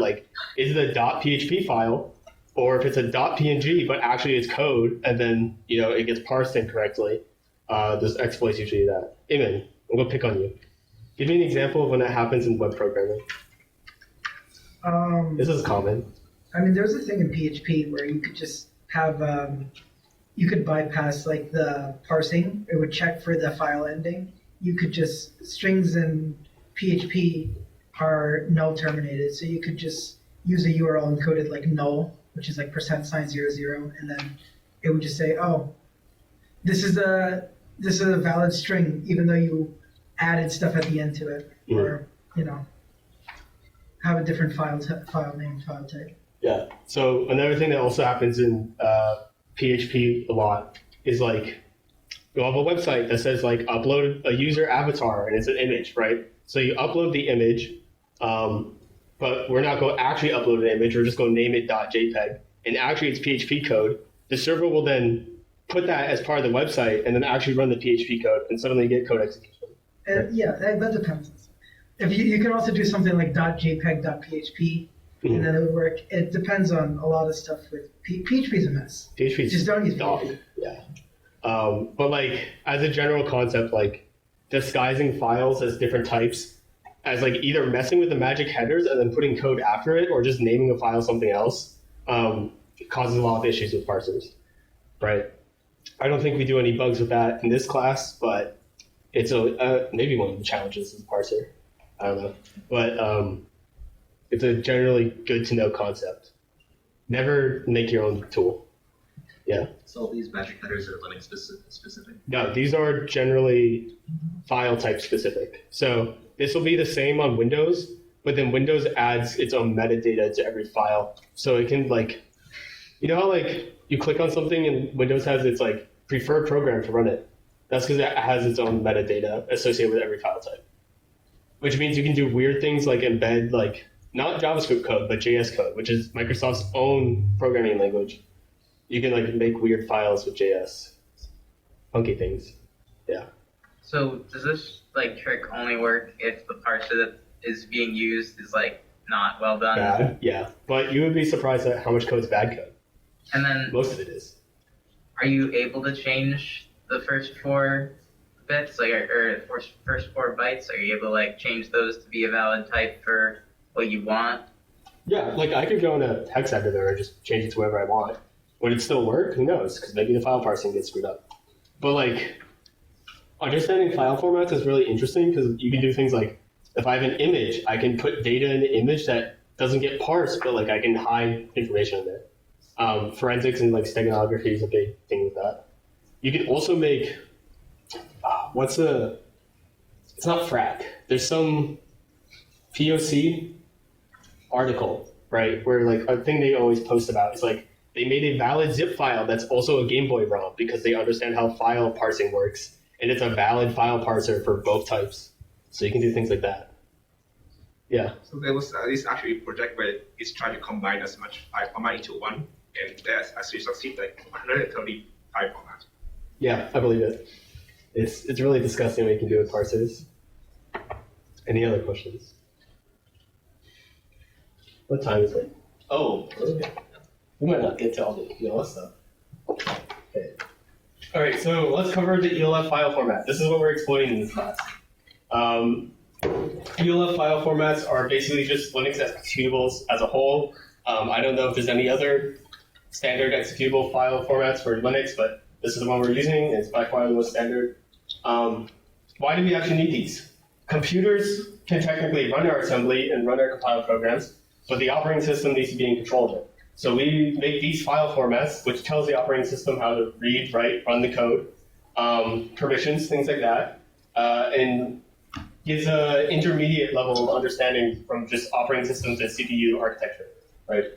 is it a .php file, or if it's a .png but actually it's code, and then it gets parsed incorrectly, there's exploits usually that. Eamon, I'm gonna pick on you. Give me an example of when that happens in web programming. This is common. I mean, there's a thing in PHP where you could just have you could bypass the parsing. It would check for the file ending. You could just, strings in PHP are null terminated, so you could just use a URL encoded like null, which is %00, and then it would just say, oh, this is a valid string, even though you added stuff at the end to it, or have a different file name, file type. Yeah. So another thing that also happens in PHP a lot is you'll have a website that says upload a user avatar and it's an image, right? So you upload the image, but we're not going to actually upload an image. We're just going to name it .jpeg, and actually it's PHP code. The server will then put that as part of the website and then actually run the PHP code, and suddenly you get code execution. Yeah, that depends. If you can also do something like .jpeg.php, and then it would work. It depends on a lot of stuff with PHP is a mess. PHP just don't use PHP. Yeah. But as a general concept, disguising files as different types, as either messing with the magic headers and then putting code after it, or just naming a file something else, causes a lot of issues with parsers, right? I don't think we do any bugs with that in this class, but it's maybe one of the challenges is parser. I don't know, but it's a generally good to know concept. Never make your own tool. Yeah. So all these magic headers are Linux specific? No, these are generally file type specific. So this will be the same on Windows, but then Windows adds its own metadata to every file. So it can how you click on something and Windows has its preferred program to run it. That's because it has its own metadata associated with every file type. Which means you can do weird things like embed not JavaScript code, but JS code, which is Microsoft's own programming language. You can make weird files with JS. Funky things. Yeah. So does this trick only work if the parser that is being used is not well done? Bad, yeah. But you would be surprised at how much code's bad code. And then most of it is. Are you able to change the first 4 bits, or first 4 bytes? Are you able to change those to be a valid type for what you want? Yeah, I could go in a text editor and just change it to whatever I want. Would it still work? Who knows? Because maybe the file parsing gets screwed up. But like, understanding file formats is really interesting because you can do things like, if I have an image, I can put data in the image that doesn't get parsed, but like I can hide information in there. Forensics and like steganography is a big thing with that. You can also make, it's not FRAC. There's some POC article, right? Where like a thing they always post about is like, they made a valid zip file that's also a Game Boy ROM because they understand how file parsing works. And it's a valid file parser for both types. So you can do things like that. Yeah. So there was this actually project where it's trying to combine as much file format into one, and there's actually succeed like 135 formats. Yeah, I believe it. It's really disgusting what you can do with parsers. Any other questions? What time is it? Oh, okay. We might not get to all the ELF stuff. Okay. All right, so let's cover the ELF file format. This is what we're exploiting in this class. ELF file formats are basically just Linux executables as a whole. I don't know if there's any other standard executable file formats for Linux, but this is the one we're using. It's by far the most standard. Why do we actually need these? Computers can technically run our assembly and run our compiled programs, but the operating system needs to be in control of it. So we make these file formats, which tells the operating system how to read, write, run the code, permissions, things like that, and gives an intermediate level of understanding from just operating systems and CPU architecture, right?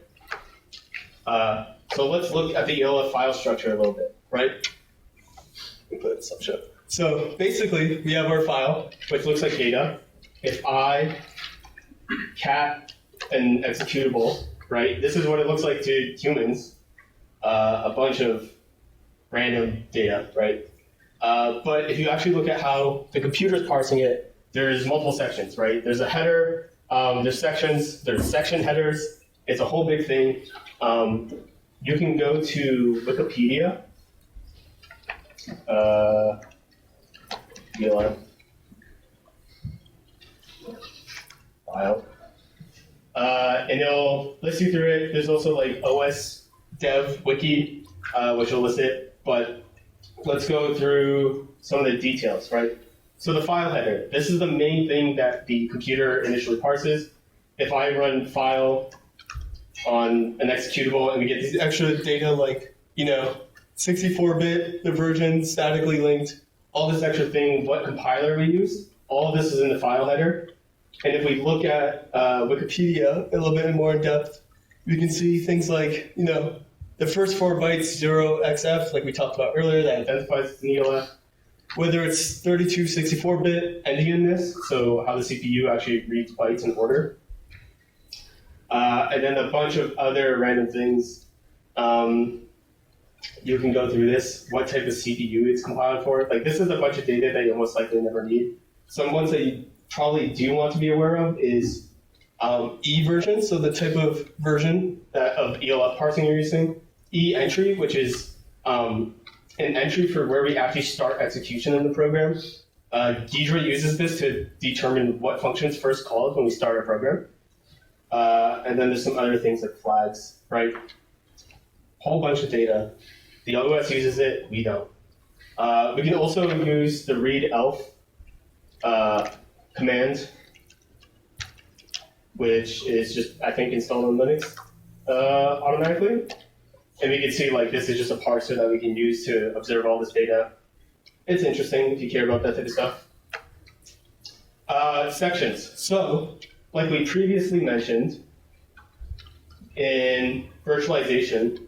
So let's look at the ELF file structure a little bit, right? Let me put this up, show. So basically, we have our file, which looks like data. If I, cat, and executable, right? This is what it looks like to humans. A bunch of random data, right? But if you actually look at how the computer's parsing it, there's multiple sections, right? There's a header, there's sections, there's section headers. It's a whole big thing. You can go to Wikipedia. ELF file. And it'll list you through it. There's also like OS dev wiki, which will list it. But let's go through some of the details, right? So the file header. This is the main thing that the computer initially parses. If I run file on an executable and we get these extra data like, 64-bit, the version, statically linked, all this extra thing, what compiler we use, all of this is in the file header. And if we look at Wikipedia a little bit more in depth, we can see things like, the first 4 bytes, 0xf, like we talked about earlier, that identifies as an ELF. Whether it's 32, 64-bit endianness, so how the CPU actually reads bytes in order. And then a bunch of other random things. You can go through this, what type of CPU it's compiled for. Like this is a bunch of data that you'll most likely never need. Some ones that you probably do want to be aware of is E version, so the type of version of ELF parsing you're using. E entry, which is an entry for where we actually start execution in the program. Ghidra uses this to determine what functions first called when we start our program. And then there's some other things like flags, right? Whole bunch of data. The OS uses it, we don't. We can also use the readelf command, which is just, I think, installed on Linux automatically. And we can see like this is just a parser that we can use to observe all this data. It's interesting if you care about that type of stuff. Sections. So, like we previously mentioned, in virtualization,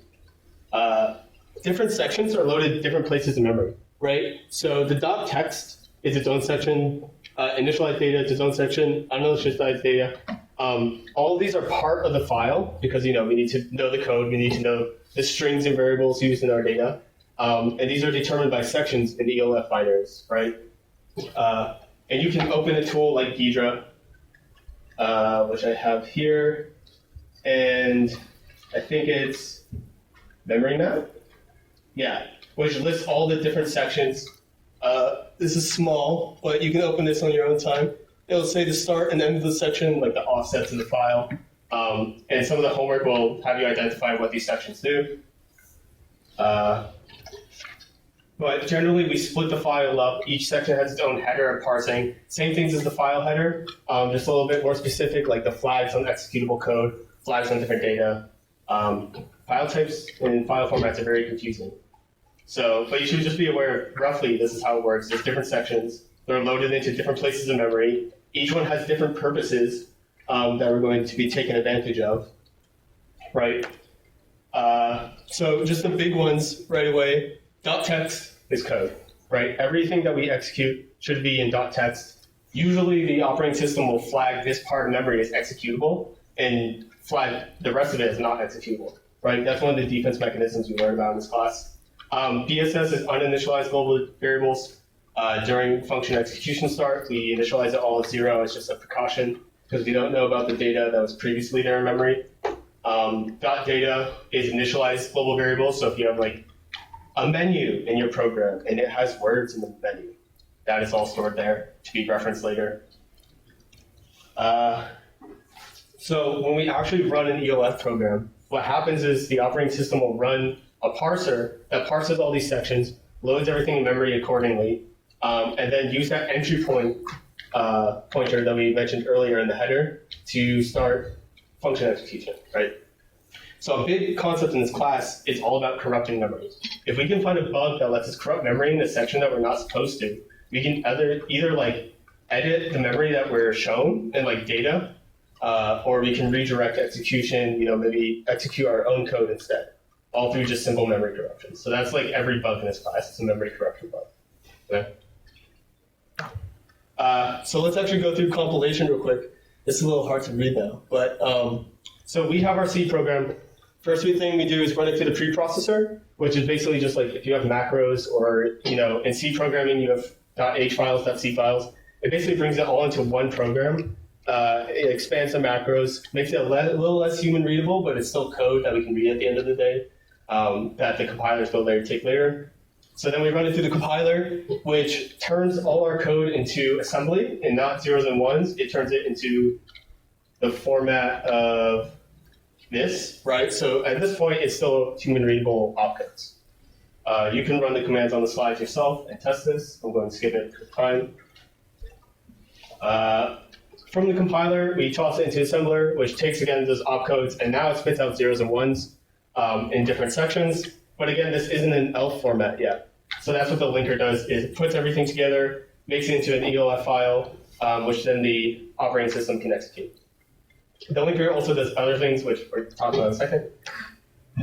different sections are loaded different places in memory, right? So the .text is its own section, initialized data is its own section, uninitialized data. All of these are part of the file because we need to know the code, we need to know the strings and variables used in our data. And these are determined by sections in the ELF binaries, right? And you can open a tool like Ghidra, which I have here, and I think it's Memory Map. Yeah, which lists all the different sections. This is small, but you can open this on your own time. It'll say the start and end of the section, like the offsets of the file. And some of the homework will have you identify what these sections do. But generally, we split the file up. Each section has its own header and parsing. Same things as the file header, just a little bit more specific, like the flags on executable code, flags on different data. File types and file formats are very confusing. So, but you should just be aware, roughly, this is how it works. There's different sections. They're loaded into different places in memory. Each one has different purposes that we're going to be taken advantage of, right? So just the big ones right away. .text is code, right? Everything that we execute should be in .text. Usually the operating system will flag this part of memory as executable and flag the rest of it as not executable, right? That's one of the defense mechanisms we learned about in this class. BSS is uninitialized global variables. During function execution start, we initialize it all as 0 as just a precaution because we don't know about the data that was previously there in memory. .data is initialized global variables, so if you have like a menu in your program and it has words in the menu, that is all stored there to be referenced later. So when we actually run an EOF program, what happens is the operating system will run a parser that parses all these sections, loads everything in memory accordingly, and then use that entry pointer that we mentioned earlier in the header to start function execution, right? So a big concept in this class is all about corrupting memory. If we can find a bug that lets us corrupt memory in the section that we're not supposed to, we can either like edit the memory that we're shown in like data, or we can redirect execution, maybe execute our own code instead, all through just simple memory corruption. So that's like every bug in this class, it's a memory corruption bug. Okay? So let's actually go through compilation real quick. This is a little hard to read though, but so we have our C program. First thing we do is run it through the preprocessor, which is basically just like if you have macros or, in C programming, you have .h files, .c files. It basically brings it all into one program. It expands the macros, makes it a little less human readable, but it's still code that we can read at the end of the day that the compilers will later take later. So then we run it through the compiler, which turns all our code into assembly and not zeros and ones. It turns it into the format of this, right? So at this point, it's still human readable opcodes. You can run the commands on the slides yourself and test this. I'm going to skip it for time. From the compiler, we toss it into assembler, which takes again those opcodes, and now it spits out zeros and ones in different sections. But again, this isn't an ELF format yet. So that's what the linker does, is it puts everything together, makes it into an ELF file, which then the operating system can execute. The linker also does other things, which we'll talk about in a second.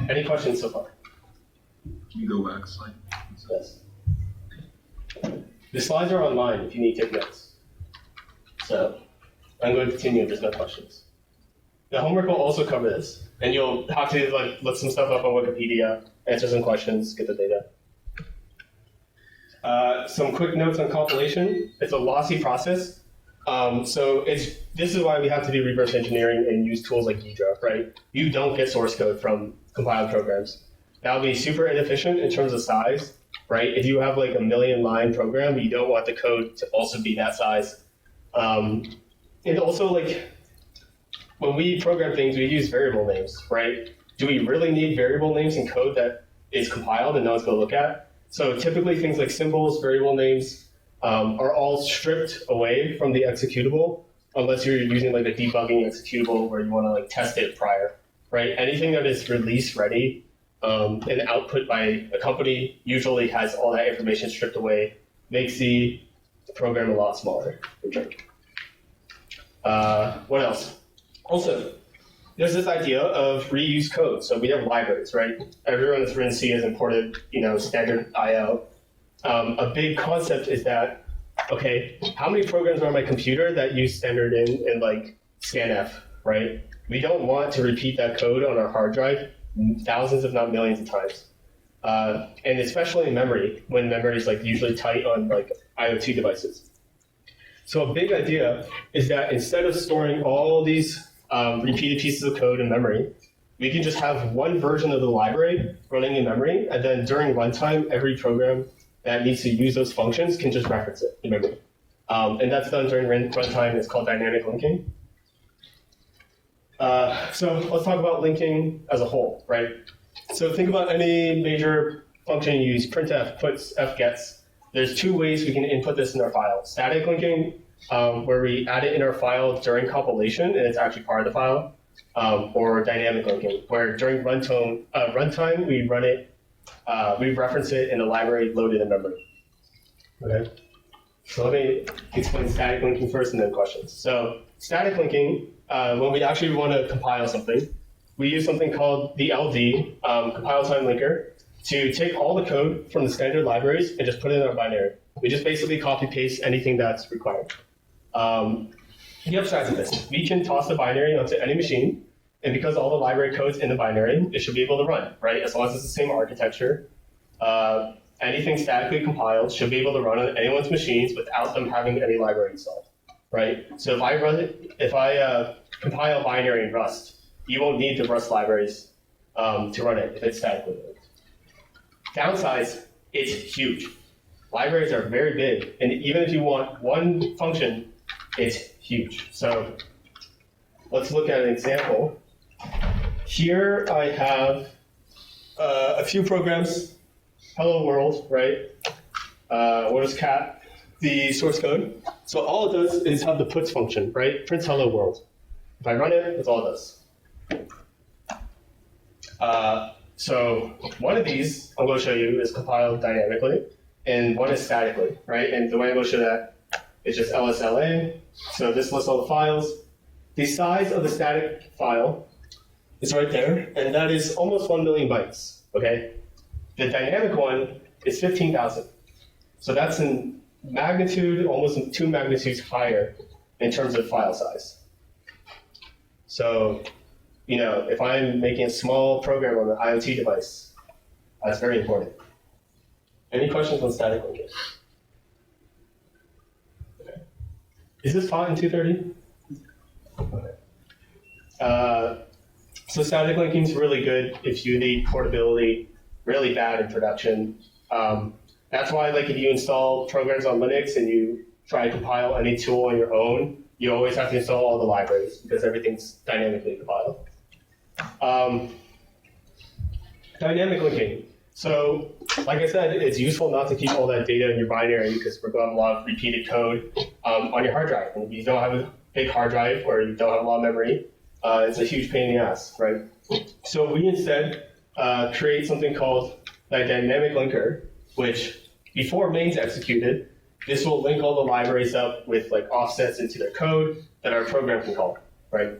Any questions so far? Can you go back a slide? Yes. The slides are online if you need to take notes. So I'm going to continue if there's no questions. The homework will also cover this, and you'll have to look some stuff up on Wikipedia, answer some questions, get the data. Some quick notes on compilation. It's a lossy process. So this is why we have to do reverse engineering and use tools like Ghidra, right? You don't get source code from compiled programs. That'll be super inefficient in terms of size, right? If you have like a 1,000,000-line program, you don't want the code to also be that size. And also when we program things, we use variable names, right? Do we really need variable names in code that is compiled and no one's going to look at? So typically things like symbols, variable names, are all stripped away from the executable unless you're using like a debugging executable where you want to like test it prior, right? Anything that is release ready and output by a company usually has all that information stripped away, makes the program a lot smaller. What else? Also, there's this idea of reuse code. So we have libraries, right? Everyone that's written C has imported, standard IO. A big concept is that, okay, how many programs are on my computer that use standard in and like scanf, right? We don't want to repeat that code on our hard drive thousands, if not millions of times. And especially in memory, when memory is like usually tight on like IoT devices. So a big idea is that instead of storing all these repeated pieces of code in memory, we can just have one version of the library running in memory, and then during runtime, every program that needs to use those functions can just reference it in memory. And that's done during runtime. It's called dynamic linking. So let's talk about linking as a whole, right? So think about any major function you use, printf, puts, fgets. There's two ways we can input this in our file. Static linking, where we add it in our file during compilation, and it's actually part of the file, or dynamic linking, where during runtime we run it, we reference it in a library loaded in memory. Okay. So let me explain static linking first, and then questions. So static linking, when we actually want to compile something, we use something called the LD, compile time linker, to take all the code from the standard libraries and just put it in our binary. We just basically copy paste anything that's required. The upsides of this, we can toss the binary onto any machine, and because all the library code's in the binary, it should be able to run, right? As long as it's the same architecture. Anything statically compiled should be able to run on anyone's machines without them having any library installed, right? So if I compile binary in Rust, you won't need the Rust libraries to run it if it's statically linked. Downsides, it's huge. Libraries are very big, and even if you want one function, it's huge. So let's look at an example. Here I have a few programs. Hello world, right? What is cat? The source code. So all it does is have the puts function, right? Prints hello world. If I run it, that's all it does. So one of these I'm going to show you is compiled dynamically, and one is statically, right? And the way I'm going to show that is just lsla. So this lists all the files. The size of the static file is right there, and that is almost 1 million bytes, okay? The dynamic one is 15,000. So that's in magnitude, almost 2 magnitudes higher in terms of file size. So, you know, if I'm making a small program on an IoT device, that's very important. Any questions on static linking? Okay. Is this taught in 230? Okay. So static linking is really good if you need portability, really bad in production. That's why, like, if you install programs on Linux and you try to compile any tool on your own, you always have to install all the libraries because everything's dynamically compiled. Dynamic linking. So, like I said, it's useful not to keep all that data in your binary because we're going to have a lot of repeated code on your hard drive. And if you don't have a big hard drive or you don't have a lot of memory, it's a huge pain in the ass, right? So we instead create something called a dynamic linker, which before main's executed, this will link all the libraries up with like offsets into their code that our program can call, right?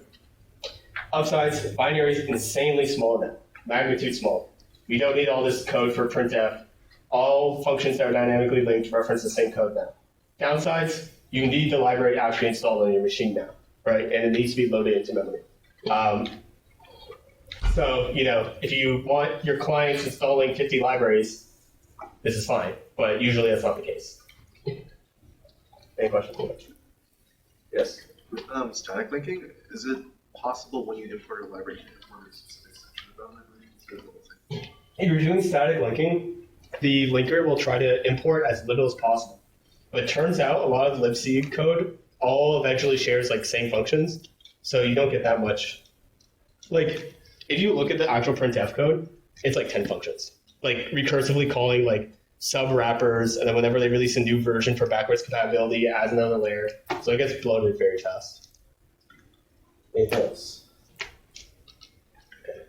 Upsides, binary is insanely small now, magnitude small. We don't need all this code for printf. All functions that are dynamically linked reference the same code now. Downsides, you need the library actually installed on your machine now, right? And it needs to be loaded into memory. So, you know, if you want your clients installing 50 libraries, this is fine, but usually that's not the case. Any questions? Yes? With static linking, is it possible when you import a library to import a specific section of that library instead of the whole thing? If you're doing static linking, the linker will try to import as little as possible. But it turns out a lot of libc code all eventually shares like same functions, so you don't get that much. Like, if you look at the actual printf code, it's like 10 functions. Like recursively calling like sub wrappers, and then whenever they release a new version for backwards compatibility, it adds another layer. So it gets bloated very fast. Anything else? Okay.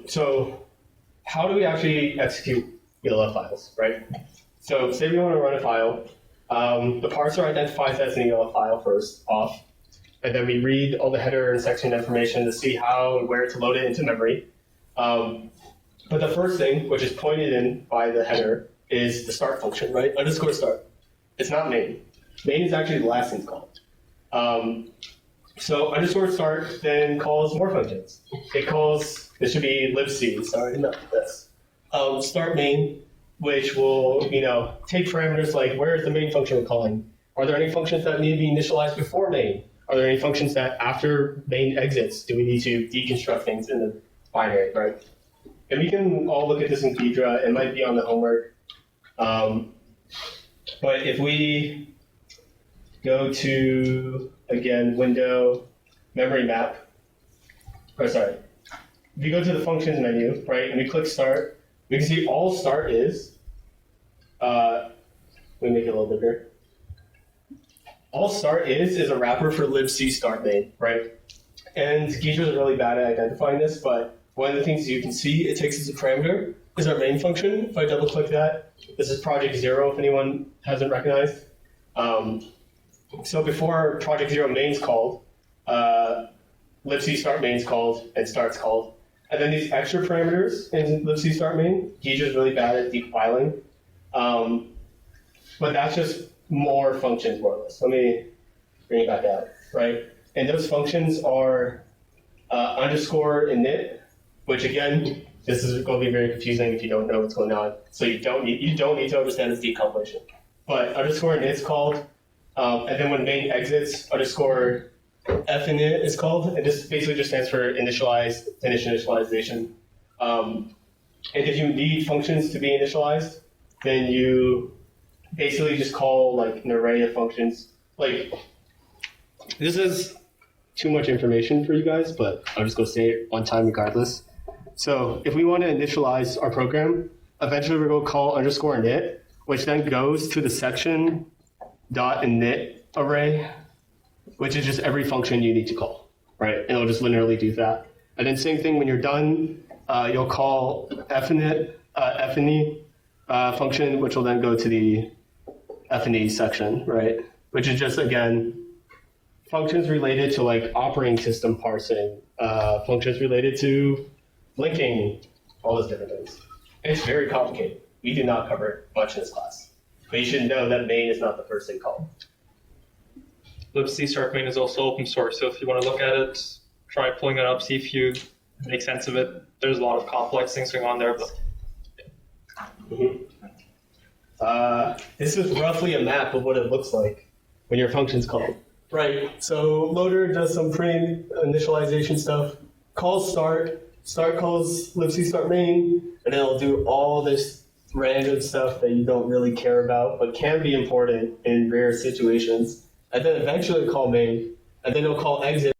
So how do we actually execute ELF files, right? So say we want to run a file. The parser identifies as an ELF file first off, and then we read all the header and section information to see how and where to load it into memory. But the first thing, which is pointed in by the header, is the start function, right? Underscore start. It's not main. Main is actually the last thing it's called. So underscore start then calls more functions. It calls, this should be libc, sorry, not this. Start main, which will, you know, take parameters like where is the main function we're calling? Are there any functions that need to be initialized before main? Are there any functions that after main exits do we need to deconstruct things in the binary, right? And we can all look at this in Ghidra. It might be on the homework. But if we go to, again, window, memory map, or sorry, if you go to the functions menu, right, and we click start, we can see all start is, let me make it a little bigger. All start is a wrapper for libc start main, right? And Geezer's really bad at identifying this, but one of the things you can see it takes as a parameter is our main function. If I double click that, this is project 0 if anyone hasn't recognized. So before project 0 main's called, libc start main's called, and start's called. And then these extra parameters in libc start main, Geezer's really bad at decompiling. But that's just more functions, more or less. Let me bring it back out, right? And those functions are underscore init, which again, this is going to be very confusing if you don't know what's going on. So you don't need to understand this decompilation. But underscore init's called, and then when main exits, underscore finit is called, and this basically just stands for initialize, finish initialization. And if you need functions to be initialized, then you basically just call like an array of functions. Like, this is too much information for you guys, but I'm just going to say it one time regardless. So if we want to initialize our program, eventually we're going to call underscore init, which then goes to the section dot init array, which is just every function you need to call, right? And it'll just linearly do that. And then same thing when you're done, you'll call finit, function, which will then go to the FNE section, right? Which is just, again, functions related to like operating system parsing, functions related to linking, all those different things. And it's very complicated. We do not cover much in this class. But you should know that main is not the first thing called. libc start main is also open source, so if you want to look at it, try pulling it up, see if you make sense of it. There's a lot of complex things going on there, but this is roughly a map of what it looks like when your function's called. Right, so loader does some pre-initialization stuff, calls start calls libc start main, and then it'll do all this random stuff that you don't really care about, but can be important in rare situations. And then eventually call main, and then it'll call exit.